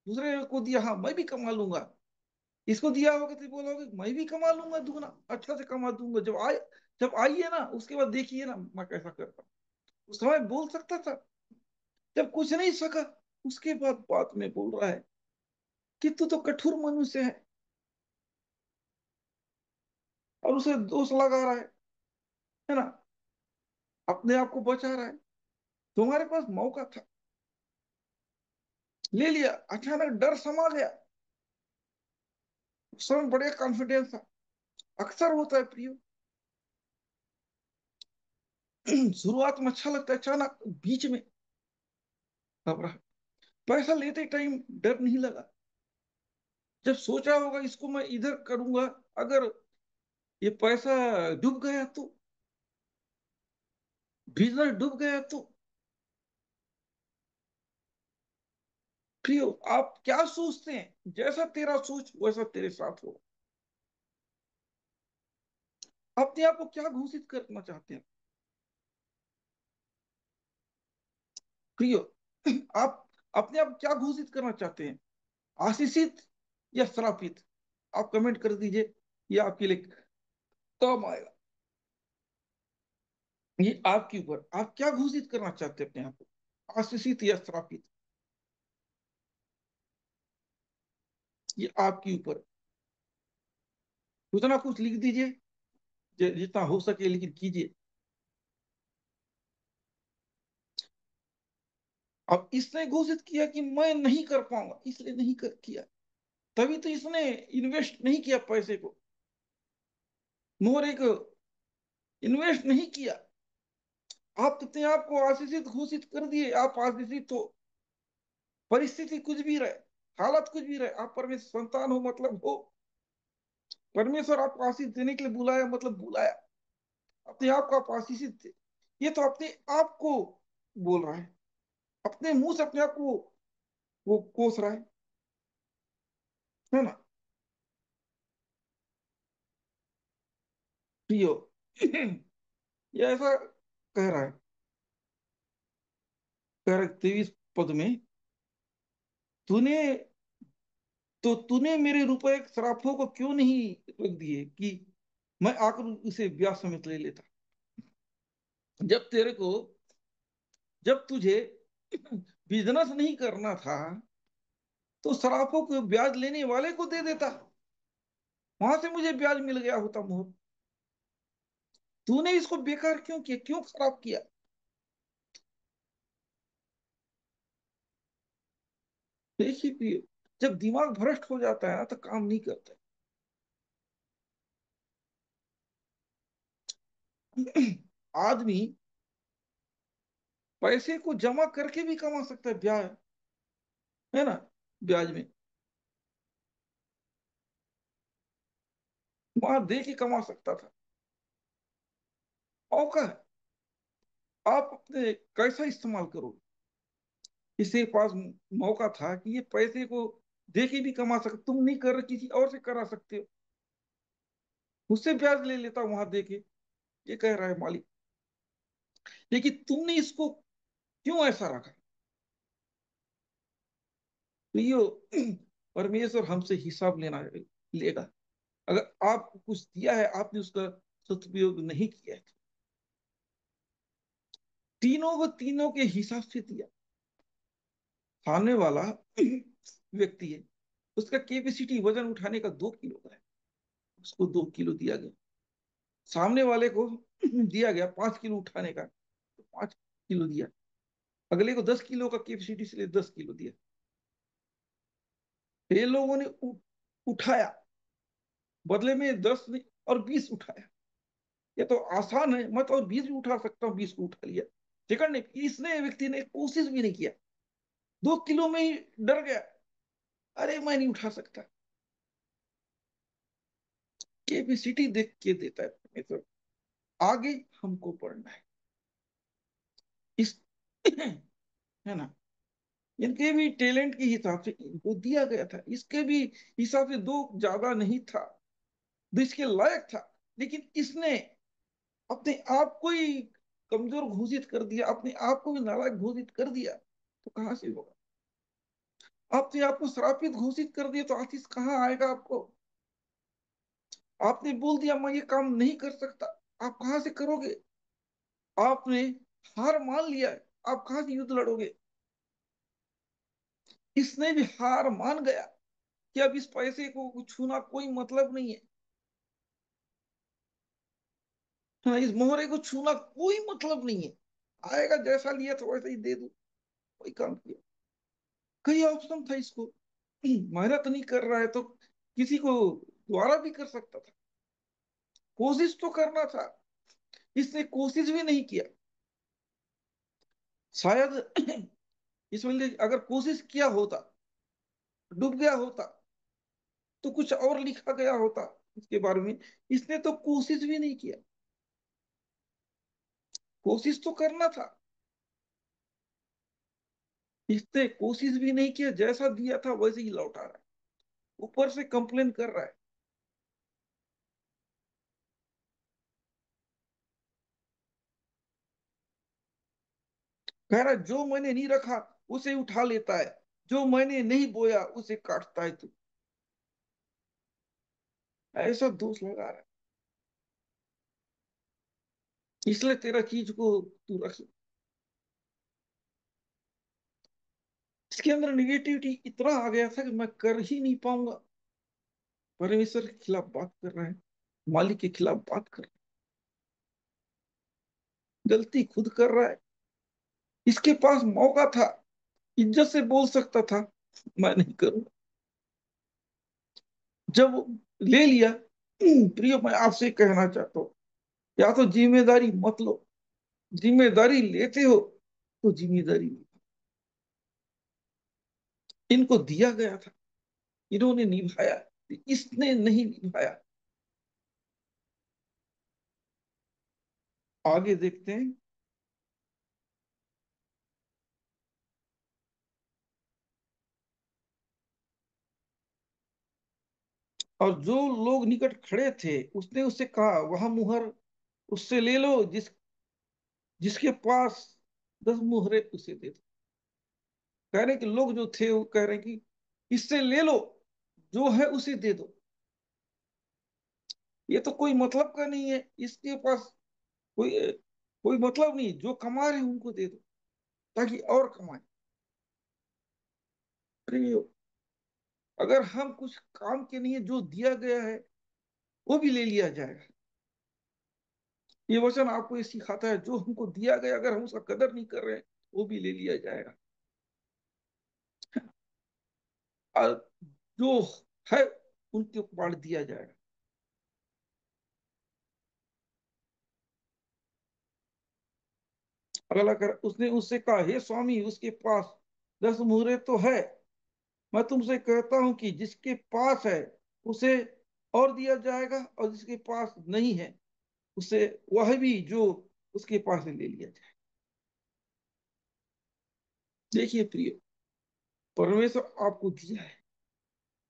दूसरे को दिया हाँ मैं भी कमा लूंगा, इसको दिया होगा तो बोलोगे मैं भी कमा लूंगा, दूंगा अच्छा से कमा दूंगा, जब आइए ना उसके बाद देखिए ना मैं कैसा करता हूँ। उस समय बोल सकता था, जब कुछ नहीं सका उसके बाद बात में बोल रहा है कि तू तो कठोर मनुष्य है, और उसे दोष लगा रहा है ना, अपने आप को बचा रहा है। तुम्हारे पास मौका था, ले लिया, अचानक डर समा गया। उस समय बड़े कॉन्फिडेंस था। अक्सर होता है प्रियो, शुरुआत में अच्छा लगता है, अचानक बीच में घबरा। पैसा लेते टाइम डर नहीं लगा, जब सोचा होगा इसको मैं इधर करूंगा, अगर ये पैसा डूब गया तो, बिजनेस डूब गया तो। प्रियो, आप क्या सोचते हैं, जैसा तेरा सोच वैसा तेरे साथ हो। अपने आप को क्या घोषित करना चाहते हैं प्रियो? आप अपने आप क्या घोषित करना चाहते हैं, आशीषित या श्रापित? आप कमेंट कर दीजिए, ये आपके लिए काम आएगा। ये आपके ऊपर, आप क्या घोषित करना चाहते हैं अपने आप को, आशीषित या श्रापित? ये आपके ऊपर, कुछ ना कुछ लिख दीजिए, जितना हो सके लेकिन कीजिए। अब इसने घोषित किया कि मैं नहीं कर पाऊंगा, इसलिए नहीं कर किया, तभी तो इसने इन्वेस्ट नहीं किया पैसे को, मोहरे को इन्वेस्ट नहीं किया। आप अपने आप को आशीषित घोषित कर दिए, आप आशीषित हो, परिस्थिति कुछ भी रहे, हालत कुछ भी रहे, आप परमेश्वर संतान हो मतलब हो। परमेश्वर आपको आशीष देने के लिए बुलाया मतलब बुलाया, अपने आप को आप आशीषित थे। ये तो अपने आप को बोल रहा है, अपने मुंह से अपने आप को वो कोस रहा है ना। प्रियो, ये ऐसा कह रहा है, कह रहा है 23 पद में, तूने तूने मेरे रुपए सराफों को क्यों नहीं रख दिए कि मैं आकर उसे ब्याह समेत ले लेता। जब तेरे को जब तुझे बिजनेस नहीं करना था तो सराफों को ब्याज लेने वाले को दे देता, वहां से मुझे ब्याज मिल गया होता मोहर। तूने इसको बेकार क्यों किया, क्यों खराब किया? देखिए प्रिय, जब दिमाग भ्रष्ट हो जाता है ना तो काम नहीं करता है। आदमी पैसे को जमा करके भी कमा सकता है, ब्याज है ना, ब्याज में वहां दे के कमा सकता था। मौका है, आप अपने कैसा इस्तेमाल करो। इसके पास मौका था कि ये पैसे को दे के भी कमा सकते, तुम नहीं कर रहे, किसी और से करा सकते हो, उससे ब्याज ले लेता वहां दे के, ये कह रहा है मालिक। लेकिन तुमने इसको क्यों ऐसा रखा? तो ये परमेश्वर हमसे हिसाब लेना लेगा। अगर आपको कुछ दिया है, आपने उसका सदुपयोग नहीं किया है, तीनों को तीनों के हिसाब से दिया। सामने वाला व्यक्ति है, उसका कैपेसिटी वजन उठाने का 2 किलो का है, उसको 2 किलो दिया गया। सामने वाले को दिया गया 5 किलो उठाने का, तो 5 किलो दिया। अगले को 10 किलो का कैपेसिटी, इसलिए 10 किलो दिया। ये लोगों ने उठाया, बदले में 10 नहीं और 20 उठाया। ये तो आसान है, मैं तो और 20 भी उठा सकता हूँ, 20 को उठा लिया। सेकंड ने, इसने व्यक्ति ने कोशिश भी नहीं किया, 2 किलो में ही डर गया, अरे मैं नहीं उठा सकता। कैपेसिटी देख के देता है परमेश्वर। आगे हमको पढ़ना है इस है ना, इनके भी टैलेंट के हिसाब से इनको दिया गया था, इसके भी हिसाब से दो ज्यादा नहीं था, जो इसके लायक था। लेकिन इसने अपने आप को ही कमजोर घोषित कर दिया, अपने आप को भी नालायक घोषित कर दिया, तो कहां से होगा? आपने आपको श्रापित घोषित कर दिया तो आशीष कहाँ आएगा आपको? आपने बोल दिया मैं ये काम नहीं कर सकता, आप कहां से करोगे? आपने हार मान लिया है, आप कहां से युद्ध लड़ोगे? इसने भी हार मान गया कि अब इस पैसे को छूना कोई मतलब नहीं है। हाँ, इस मोहरे को छूना कोई मतलब नहीं है, आएगा जैसा लिया तो वैसा ही दे दू, कोई काम किया। कई ऑप्शन था इसको, मेहनत नहीं कर रहा है तो किसी को द्वारा भी कर सकता था, कोशिश तो करना था, इसने कोशिश भी नहीं किया। शायद इसमें अगर कोशिश किया होता, डूब गया होता, तो कुछ और लिखा गया होता इसके बारे में। इसने तो कोशिश भी नहीं किया, कोशिश तो करना था, इसने कोशिश भी नहीं किया, जैसा दिया था वैसे ही लौटा रहा है, ऊपर से कंप्लेन कर रहा है। कह रहा है जो मैंने नहीं रखा उसे उठा लेता है, जो मैंने नहीं बोया उसे काटता है तू, ऐसा दोष लगा रहा है। इसलिए तेरा चीज को तू रख। इसके अंदर निगेटिविटी इतना आ गया था कि मैं कर ही नहीं पाऊंगा। परमेश्वर के खिलाफ बात कर रहा है, मालिक के खिलाफ बात कर रहा है, गलती खुद कर रहा है। इसके पास मौका था, इज्जत से बोल सकता था मैं नहीं करूंगा। जब ले लिया, प्रिय मैं आपसे कहना चाहता हूँ, या तो जिम्मेदारी मत लो, जिम्मेदारी लेते हो तो जिम्मेदारी लो। इनको दिया गया था, इन्होंने निभाया, इसने नहीं निभाया। आगे देखते हैं। और जो लोग निकट खड़े थे उसने उससे कहा, वह मुहर उससे ले लो, जिसके पास 10 मुहरे उसे दे दो। कह रहे कि लोग जो थे वो कह रहे कि इससे ले लो, जो है उसे दे दो, ये तो कोई मतलब का नहीं है, इसके पास कोई कोई मतलब नहीं, जो कमा रहे हैं उनको दे दो। ताकि और कमाए। अरे अगर हम कुछ काम के नहीं, जो दिया गया है वो भी ले लिया जाएगा। ये वचन आपको ये सिखाता है, जो हमको दिया गया अगर हम उसका कदर नहीं कर रहे हैं, वो भी ले लिया जाएगा। और जो है उनके बांट दिया जाएगा। और अल्लाह कर उसने उससे कहा, हे स्वामी, उसके पास 10 मुहरे तो है। मैं तुमसे कहता हूं कि जिसके पास है उसे और दिया जाएगा, और जिसके पास नहीं है उसे वह भी जो उसके पास है ले लिया जाए। देखिए प्रिय, परमेश्वर आपको दिया है,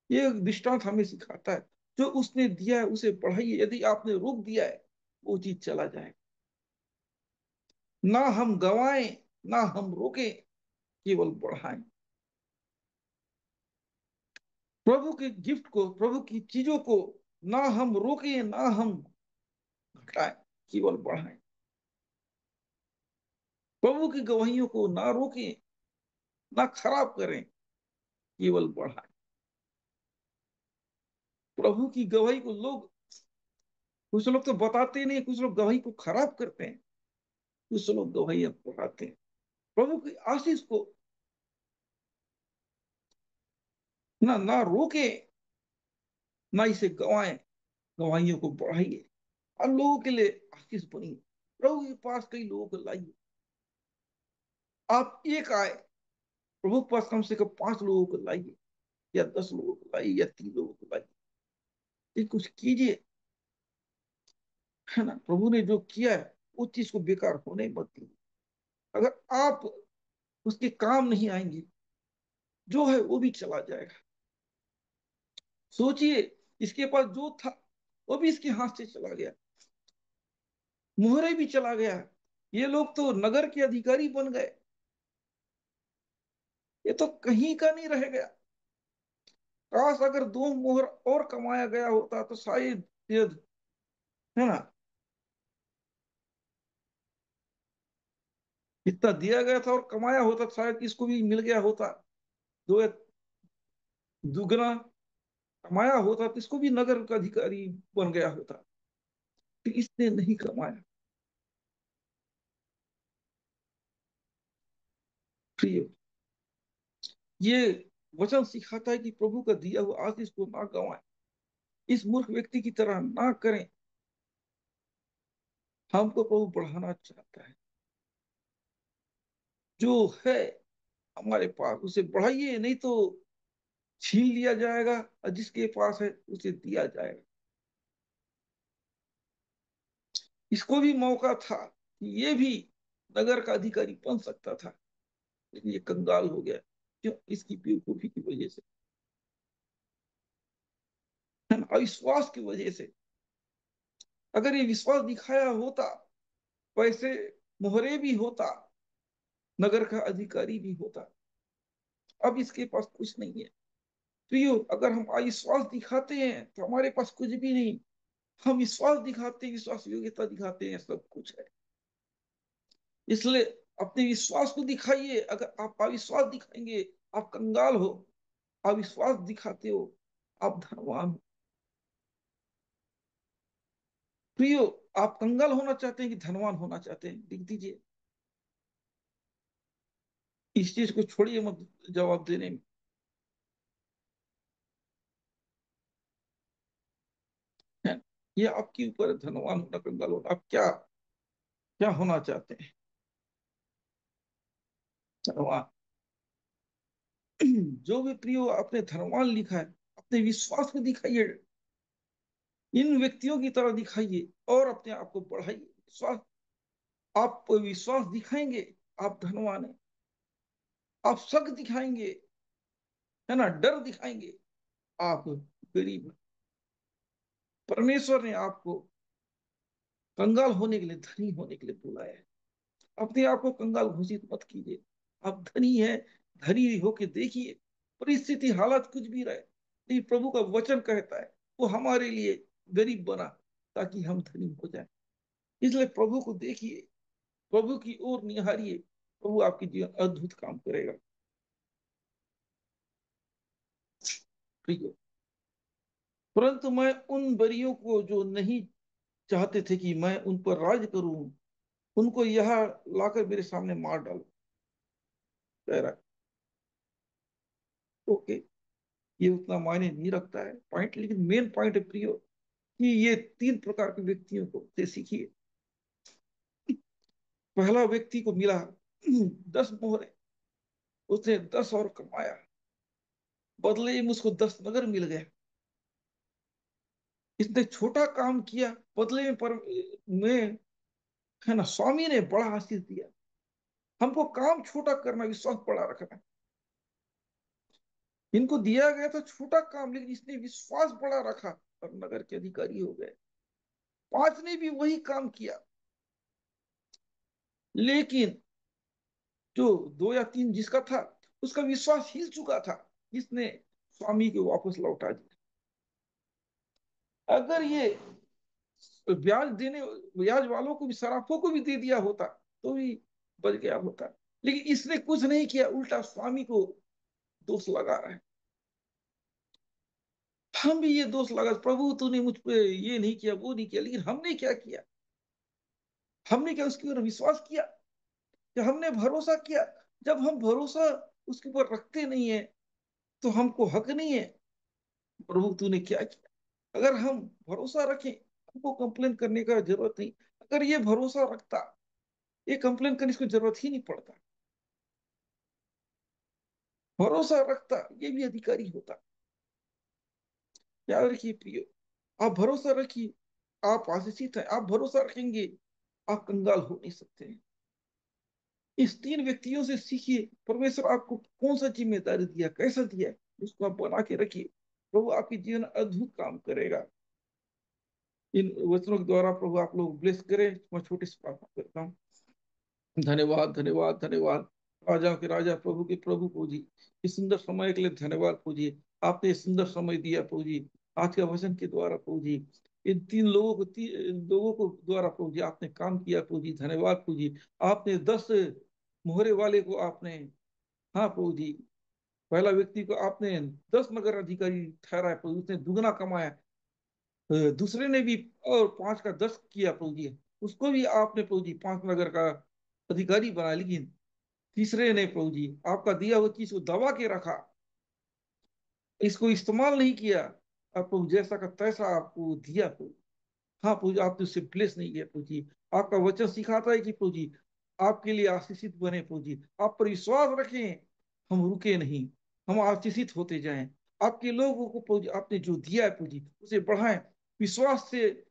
ये दृष्टांत हमें सिखाता है, जो उसने दिया है उसे बढ़ाइए। यदि आपने रोक दिया है, वो चीज चला जाएगा। ना हम गवाएं, ना हम रोकें, केवल बढ़ाएं। प्रभु के गिफ्ट को, प्रभु की चीजों को ना हम रोकें, ना हम घटाएं, केवल बढ़ाएं। प्रभु की गवाहियों को ना रोकें, ना खराब करें, केवल बढ़ाएं। प्रभु की गवाही को लोग, कुछ लोग तो बताते नहीं, कुछ लोग गवाही को खराब करते हैं, कुछ लोग गवाही बढ़ाते हैं। प्रभु की आशीष को ना रोके, ना इसे गवाएं, गवाहियों को बढ़ाइए और लोगों के लिए आशीष बनिए। प्रभु के पास कई लोगों को लाइए। आप एक आए, प्रभु के पास कम से कम 5 लोगों को लाइए, या 10 लोगों को लाइए, या 3 लोगों को लाइए। ये कुछ कीजिए, है ना। प्रभु ने जो किया है उस चीज को बेकार होने मत दीजिए। अगर आप उसके काम नहीं आएंगे, जो है वो भी चला जाएगा। सोचिए, इसके पास जो था वो भी इसके हाथ से चला गया, मुहरे भी चला गया। ये लोग तो नगर के अधिकारी बन गए, ये तो कहीं का नहीं रह गया। काश अगर 2 मोहर और कमाया गया होता तो शायद ये, है ना, इतना दिया गया था और कमाया होता तो शायद इसको भी मिल गया होता। दो या दुगना कमाया होता तो इसको भी नगर का अधिकारी बन गया होता। तो इसने नहीं कमाया। प्रिय, ये वचन सिखाता है कि प्रभु का दिया हुआ आशीष को ना गंवाएं, इस मूर्ख व्यक्ति की तरह ना करें। हमको प्रभु बढ़ाना चाहता है। जो है हमारे पास उसे बढ़ाइए, नहीं तो छीन लिया जाएगा, और जिसके पास है उसे दिया जाएगा। इसको भी मौका था कि ये भी नगर का अधिकारी बन सकता था, लेकिन ये कंगाल हो गया। क्यों? इसकी बेवकूफी की वजह से, है ना, अविश्वास की वजह से। अगर ये विश्वास दिखाया होता, वैसे मोहरे भी होता, नगर का अधिकारी भी होता। अब इसके पास कुछ नहीं है। प्रियो, अगर हम अविश्वास दिखाते हैं तो हमारे पास कुछ भी नहीं। हम विश्वास दिखाते हैं, विश्वास योग्यता दिखाते हैं, सब कुछ है। इसलिए अपने विश्वास को दिखाइए। अगर आप अविश्वास दिखाएंगे, आप कंगाल हो। अविश्वास दिखाते हो, आप धनवान हो। प्रियो, आप कंगाल होना चाहते हैं कि धनवान होना चाहते हैं? लिख दीजिए। इस चीज को छोड़िए मत जवाब देने में, है। ये आपके ऊपर है, धनवान होना कंगाल होना। आप क्या क्या होना चाहते हैं? धनवान। जो भी प्रियो आपने धनवान लिखा है, अपने विश्वास को दिखाइए, इन व्यक्तियों की तरह दिखाइए, और अपने आप को बढ़ाइए। विश्वास, आप विश्वास दिखाएंगे, आप धनवान है। आप शक दिखाएंगे, है ना, डर दिखाएंगे, आप गरीब हैं। परमेश्वर ने आपको कंगाल होने के लिए, धनी होने के लिए बुलाया है। अपने आप को कंगाल घोषित मत कीजिए। आप धनी है, धनी होके देखिए। परिस्थिति हालत कुछ भी रहे, लेकिन प्रभु का वचन कहता है वो हमारे लिए गरीब बना ताकि हम धनी हो जाए। इसलिए प्रभु को देखिए, प्रभु की ओर निहारिए, प्रभु आपके जीवन अद्भुत काम करेगा। ठीक है। परंतु मैं उन बरियों को जो नहीं चाहते थे कि मैं उन पर राज करूं, उनको यहाँ लाकर मेरे सामने मार डालो। कह रहा है ओके, ये उतना मायने नहीं रखता है पॉइंट, लेकिन मेन पॉइंट है प्रियो कि ये तीन प्रकार के व्यक्तियों को से सीखिए। पहला व्यक्ति को मिला 10 मोहरे, उसने 10 और कमाया, बदले में उसको 10 नगर मिल गए। इसने छोटा काम किया, बदले में पर में है ना स्वामी ने बड़ा आशीष दिया। हमको काम छोटा करना, विश्वास बड़ा रखना। इनको दिया गया था छोटा काम, लेकिन इसने विश्वास बड़ा रखा और नगर के अधिकारी हो गए। 5 ने भी वही काम किया, लेकिन जो 2 या 3 जिसका था, उसका विश्वास हिल चुका था, इसने स्वामी को वापस लौटा दिया। अगर ये ब्याज देने ब्याज वालों को भी, सराफों को भी दे दिया होता तो भी बच गया होता, लेकिन इसने कुछ नहीं किया, उल्टा स्वामी को दोष लगा रहा है। हम भी ये दोष लगा, प्रभु तूने मुझ पे ये नहीं किया, वो नहीं किया, लेकिन हमने क्या किया? हमने क्या उसके ऊपर विश्वास किया, या हमने भरोसा किया? जब हम भरोसा उसके ऊपर रखते नहीं है, तो हमको हक नहीं है प्रभु तूने क्या किया। अगर हम भरोसा रखें, हमको कंप्लेन करने का जरूरत नहीं। अगर ये भरोसा रखता, ये कंप्लेन करने की जरूरत ही नहीं पड़ता। भरोसा रखता, ये भी अधिकारी होता। याद रखिए प्रियो, आप भरोसा रखिए, आप आशीषित हैं। आप भरोसा रखेंगे, आप कंगाल हो नहीं सकते हैं। इस तीन व्यक्तियों से सीखिए, परमेश्वर आपको कौन सा जिम्मेदारी दिया, कैसा दिया है, उसको आप बना के रखिए। प्रभु आपके जीवन में अद्भुत काम करेगा। इन वचनों के द्वारा प्रभु आप लोग ब्लेस करें। मैं छोटी सी प्रार्थना करता हूँ। धन्यवाद, धन्यवाद, धन्यवाद। राजाओं के राजा, प्रभु के प्रभु प्रभु जी, इस सुंदर समय के लिए धन्यवाद प्रभु जी। आपने इस सुंदर समय दिया प्रभु जी, आज के वचन के द्वारा प्रभु जी। इन तीन लोगों को लोगों को द्वारा प्रभु जी आपने काम किया प्रभु जी। धन्यवाद प्रभु जी। आपने 10 मोहरे वाले को आपने, हाँ प्रभु जी, पहला व्यक्ति को आपने 10 नगर अधिकारी ठहराया प्रभु, उसने दुगना कमाया। दूसरे ने भी और 5 का 10 किया प्रभु जी, उसको भी आपने प्रभु जी 5 नगर का अधिकारी बना। लेकिन तीसरे ने प्रभु जी आपका दिया हुआ चीज को दबा के रखा, इसको इस्तेमाल नहीं किया। आप प्रभु जैसा का तैसा आपको दिया प्रभु। हाँ प्रभु जी, आपने उससे ब्लेस नहीं किया प्रभु जी। आपका वचन सिखाता है कि प्रभु जी आपके लिए आशीषित बने प्रभु जी, आप पर विश्वास रखें, हम रुके नहीं, हम आशीषित होते जाएं। आपके लोगों को प्रभु जी आपने जो दिया है प्रभु जी उसे बढ़ाएं, विश्वास से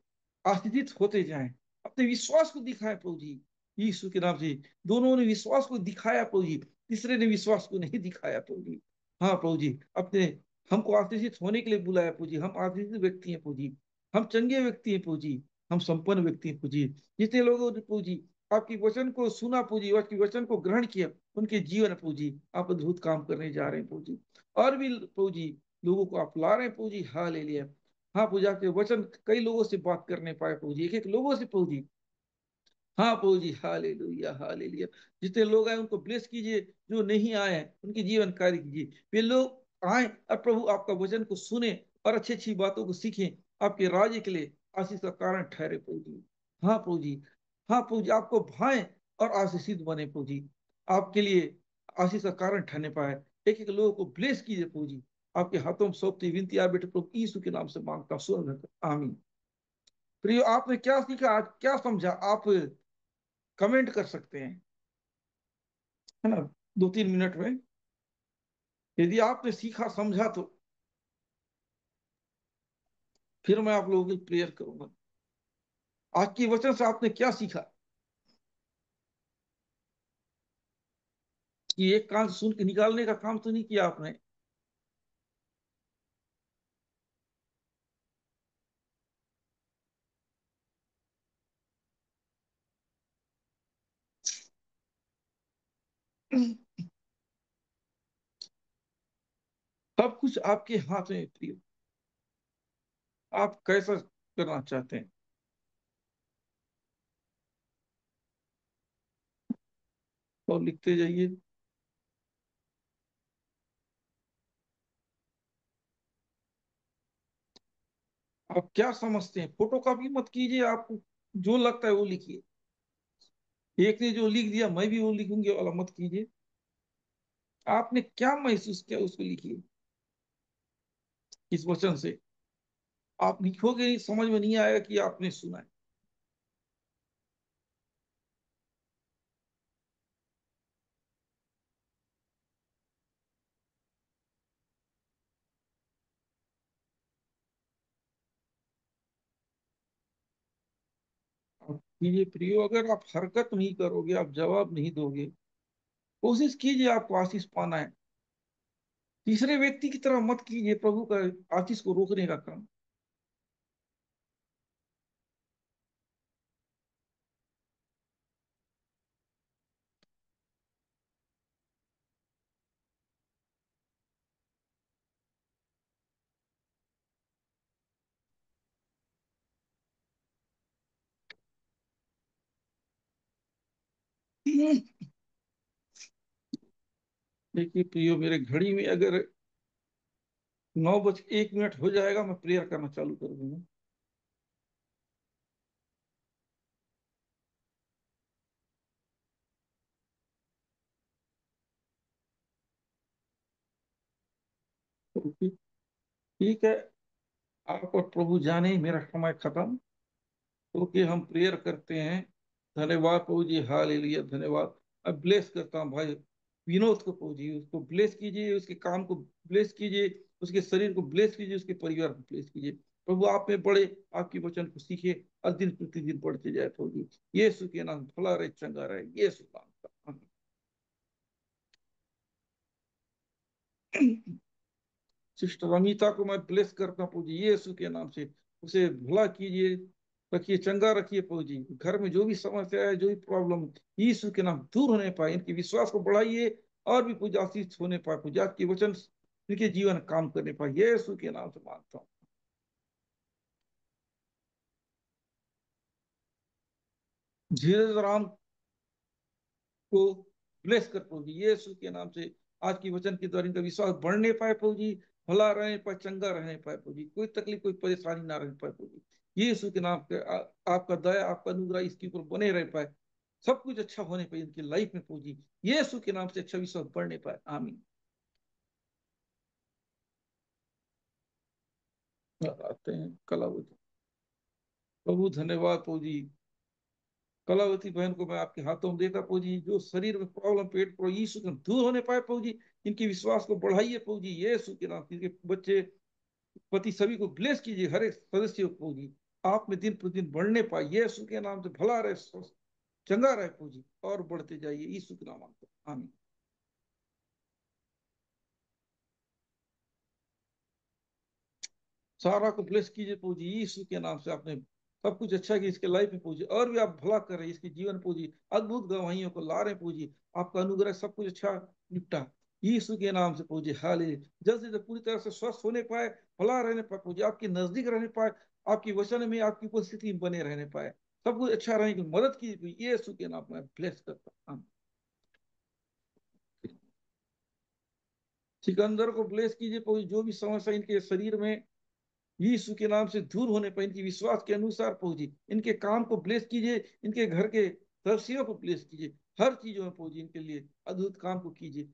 आशीषित होते जाएं। अपने विश्वास को दिखाएं प्रभु जी, यीशु के नाम से। दोनों ने विश्वास को दिखाया प्रभु जी, तीसरे ने विश्वास को नहीं दिखाया प्रभु जी। हाँ प्रभु जी, अपने हमको आशीषित होने के लिए बुलाया प्रभु जी। हम आशीषित व्यक्ति हैं प्रभु जी, हम चंगे व्यक्ति हैं प्रभु जी, हम संपन्न व्यक्ति हैं प्रभु जी। जितने लोगों ने प्रभु जी आपकी वचन को सुना प्रभु जी, आपकी वचन को ग्रहण किया, उनके जीवन प्रभु जी आप अद्भुत काम करने जा रहे हैं प्रभु जी। और भी प्रभु जी लोगों को आप ला रहे हैं प्रभु जी। हालेलुया। हाँ प्रभु जी, आपके वचन कई लोगों से बात करने पाए प्रभु जी, एक एक लोगों से प्रभु जी। हाँ प्रभु जी, हालेलुया, हालेलुया। जितने लोग आए उनको ब्लेस कीजिए, जो नहीं आए हैं उनकी जीवन कार्य कीजिए। वे लोग आए और प्रभु आपका वचन को सुने और अच्छी अच्छी बातों को सीखें, आपके राज्य के लिए आशीष का कारण ठहरे प्रभु जी। हाँ प्रभु जी, हाँ प्रभु जी, आपको भाएं और आशीषित बने प्रभु जी, आपके लिए आशीष का कारण ठहरने पाए। एक एक लोगों को ब्लेस कीजिए प्रभु जी। आपके हाथों में सौंपती विनती आ बेटे प्रभु यीशु के नाम से मांगता हूं, सुन। आमीन। प्रियो, आपने क्या सीखा आज, क्या समझा, आप कमेंट कर सकते हैं, है ना, 2-3 मिनट में। यदि आपने सीखा समझा तो फिर मैं आप लोगों की प्रेयर करूंगा। आज की वचन से आपने क्या सीखा? कि एक कान से सुन के निकालने का काम तो नहीं किया आपने। सब कुछ आपके हाथ में है, प्रिय। आप कैसा करना चाहते हैं? और लिखते जाइए। आप क्या समझते हैं, फोटो कॉपी मत कीजिए, आपको जो लगता है वो लिखिए। एक ने जो लिख दिया मैं भी वो लिखूंगी वाला मत कीजिए। आपने क्या महसूस किया उसको लिखिए। इस वचन से आप लिखोगे नहीं, समझ में नहीं आएगा कि आपने सुना है। आप कीजिए प्रयोग, अगर आप हरकत नहीं करोगे, आप जवाब नहीं दोगे, कोशिश कीजिए आपको आशीष पाना है। तीसरे व्यक्ति की तरह मत कीजिए प्रभु का आशीष को रोकने का काम। देखिए प्रियो, मेरे घड़ी में अगर 9:01 हो जाएगा, मैं प्रेयर करना चालू कर दूंगा। ओके, ठीक है। आप और प्रभु जाने मेरा समय खत्म। ओके, हम प्रेयर करते हैं। धन्यवाद प्रभु जी, हालेलुया, धन्यवाद। अब ब्लेस करता हूँ भाई विनोद को। प्रभु जी उसको ब्लेस कीजिए, उसके काम को ब्लेस कीजिए, उसके शरीर को ब्लेस कीजिए, उसके परिवार को ब्लेस कीजिए। प्रभु आप में बड़े, आपके वचन को सीखे और दिन प्रतिदिन बढ़ते जाए प्रभु जी। यीशु के नाम भला रहे, चंगा रहे, यीशु नाम। सिस्टर अनीता को मैं ब्लेस करता हूँ प्रभु जी यीशु के नाम से। उसे भला कीजिए, रखिए, चंगा रखिए प्रभु जी। घर में जो भी समस्या है, जो भी प्रॉब्लम, यीशु के नाम दूर होने पाए, इनके विश्वास को बढ़ाइए और भी कुछ आशीष होने पाए प्रभु जी। आपके वचन इनके जीवन काम करने पाए, यीशु के नाम से मांगता हूँ। धीरज राम को ब्लेस कर प्रभु जी यीशु के नाम से। आज की वचन के द्वारा इनका विश्वास बढ़ने पाए प्रभु जी, भला रहने पाए, चंगा रहने पाए प्रभु जी, कोई तकलीफ कोई परेशानी ना रह पाए प्रभु जी। यीशु के नाम पे आपका दया, आपका अनुग्रह इसके ऊपर बने रह पाए। सब कुछ अच्छा होने पाए इनकी लाइफ में प्रभु जी, यीशु के नाम से अच्छा विश्वास बढ़ने पाए, आमीन। आते हैं कलावती। प्रभु धन्यवाद प्रभु जी। कलावती बहन को मैं आपके हाथों में देता प्रभु जी। जो शरीर में प्रॉब्लम, पेट प्रभु यीशु के नाम दूर होने पाए प्रभु जी। इनके विश्वास को बढ़ाइए प्रभु जी यीशु के नाम। इनके बच्चे, पति, सभी को ब्लेस कीजिए, हर एक सदस्य को जी आप में दिन प्रतिदिन बढ़ने पाए, यीशु के नाम से भला रहे, चंगा रहे प्रभु जी, और बढ़ते जाइए यीशु के नाम से, आमीन। सारा को ब्लेस कीजिए प्रभु जी यीशु के नाम से। आपने सब कुछ अच्छा किया इसके लाइफ में प्रभु जी, और भी आप भला कर रहे हैं इसके जीवन प्रभु जी। अद्भुत गवाहियों को ला रहे हैं प्रभु जी। आपका अनुग्रह सब कुछ अच्छा निपटा यीशु के नाम से प्रभु जी, हाले जल्द से जल्द पूरी तरह से स्वस्थ होने पाए, भला रहने पाए प्रभु जी, आपके नजदीक रहने पाए, आपकी वचन में, आपकी उपस्थिति में बने रहने पाए, सब कुछ अच्छा रहने की मदद कीजिए यीशु के नाम में ब्लेस करता हूं। सिकंदर को ब्लेस कीजिए प्रभु जी, जो भी समस्या इनके शरीर में, यीशु के नाम से दूर होने पर इनकी विश्वास के अनुसार पहुंची, इनके काम को ब्लेस कीजिए, इनके घर के सदस्यों को ब्लेस कीजिए, हर चीजों में पहुंची इनके लिए अद्भुत काम को कीजिए।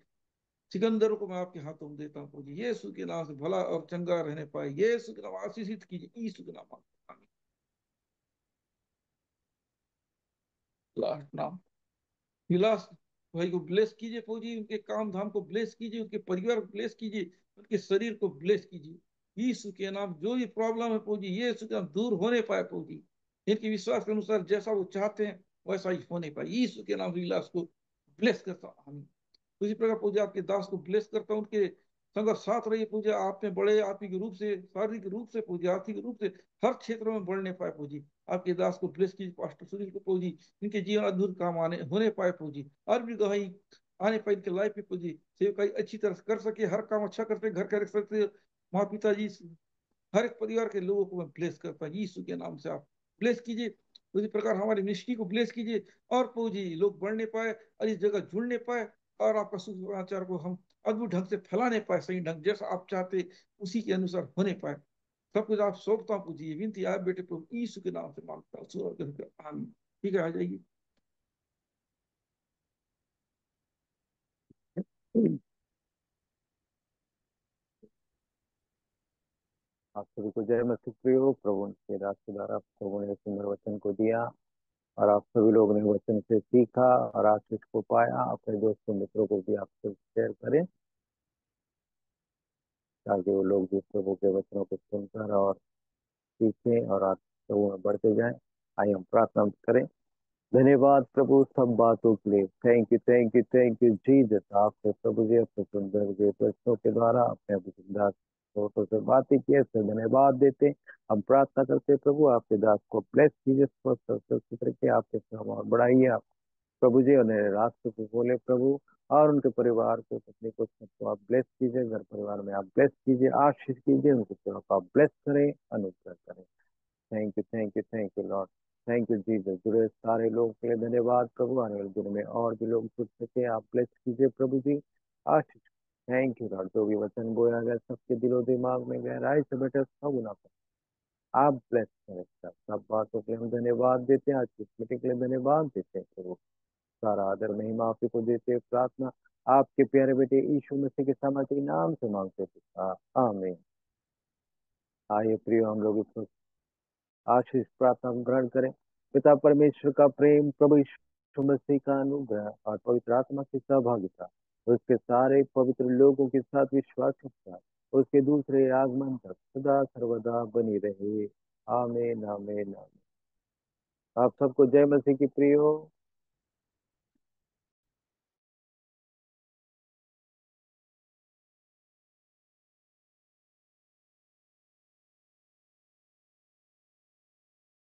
सिकंदर को मैं आपके हाथों में देता हूँ पहुंची, यीशु के नाम से भला और चंगा रहने पाए, यीशु के नाम आशीषित कीजिए, यीशु के नाम। लास्ट नाम विलास भाई को ब्लेस कीजिए प्रभु जी, उनके काम धाम को ब्लेस कीजिए, उनके परिवार को ब्लेस कीजिए, उनके शरीर को ब्लेस कीजिए यीशु के नाम। जो भी प्रॉब्लम है प्रभु जी यीशु के नाम दूर होने पाए प्रभु जी। इनके विश्वास के अनुसार जैसा वो चाहते हैं वैसा ही होने पाए, यीशु के नाम विलास को ब्लेस करता हूँ। उसी प्रकार पूजा आपके दास को ब्लेस करता हूँ, उनके संग साथ रहिए पूजा, आप में बड़े, आत्मिक रूप से, शारीरिक रूप से पूजा, आर्थिक रूप से, हर क्षेत्र में बढ़ने पाए पूजी। आपके दास को ब्लेस कीजिए, पास्टर सुनील को पूजी, इनके जीवन अद्भुत काम आने होने पाए पूजी, और भी गवाही आने पाए इनके लाइफ में पूजी। सेवकाई अच्छी तरह से कर सके, हर काम अच्छा करते, घर का सकते, माँ पिता जी, हर एक परिवार के लोगों को मैं ब्लेस करता हूँ यीशु के नाम से। आप ब्लेस कीजिए, उसी प्रकार हमारे मिनिस्ट्री को ब्लेस कीजिए, और प्रभु जी लोग बढ़ने पाए और इस जगह जुड़ने पाए, और आपका सुसमाचार को हम अद्भुत ढंग से फैलाने पाए, सही ढंग जैसा आप चाहते उसी के अनुसार होने पाए। सब कुछ आप सौंपता हूँ प्रभु जी, ये विनती आप बेटे प्रभु यीशु के नाम से मांगता हूँ। आमीन। ठीक है, आ जाइए। आप सभी को जय मसीह प्रियो। प्रभु के दास के द्वारा प्रभु ने सुंदर वचन को दिया, और आप सभी लोगों ने वचन से सीखा और आशीष को पाया। अपने दोस्तों मित्रों को भी आप सब शेयर करें, ताकि वो लोग भी प्रभु के वचनों को सुनकर और सीखें और आप प्रभु में बढ़ते जाएं। आइए हम प्रार्थना करें। धन्यवाद प्रभु सब बातों के लिए। Thank you, thank you, thank you Jesus. आपसे प्रभु जी अपने सुंदर जी प्रश्नों के द्वारा अपने अभिषेक दास छोटों से बातें किए, इससे धन्यवाद देते। हम प्रार्थना करते प्रभु आपके दास को ब्लेस कीजिए, स्वस्थ और सुरक्षित रखिए, आपके श्रम और बढ़ाइए। आप प्रभु जी उन्हें रास्ते को खोले प्रभु, और उनके परिवार को, पत्नी को, सबको आप ब्लेस कीजिए। घर परिवार में आप ब्लेस कीजिए, आशीष कीजिए, उनके सेवा को आप ब्लेस करें, अनुग्रह करें। Thank you, thank you, thank you Lord. Thank you Jesus. जुड़े सारे लोगों के लिए धन्यवाद प्रभु। आने वाले दिन में और भी लोग जुड़ सके, आप ब्लेस कीजिए प्रभु जी, आशीष। Thank you Lord. जो भी वचन बोया गया सबके दिलो दिमाग में गहराई से बैठे सब उना पर आप ब्लेस करें। सब बातों के लिए हम धन्यवाद देते हैं, आज की मीटिंग के लिए धन्यवाद देते हैं प्रभु। सारा आदर महिमा आप ही को देते हैं। प्रार्थना आपके प्यारे बेटे यीशु मसीह के सामर्थ्य नाम से मांगते थे, आमीन। आइए प्रिय हम लोग इस आशीष प्रार्थना ग्रहण करें। पिता परमेश्वर का प्रेम, प्रभु यीशु मसीह का अनुग्रह और पवित्र आत्मा की सहभागिता उसके सारे पवित्र लोगों के साथ विश्वास के साथ उसके दूसरे आगमन तक सदा सर्वदा बनी रहे। आमीन, आमीन, आमीन। आप सबको जय मसीह की प्रियो।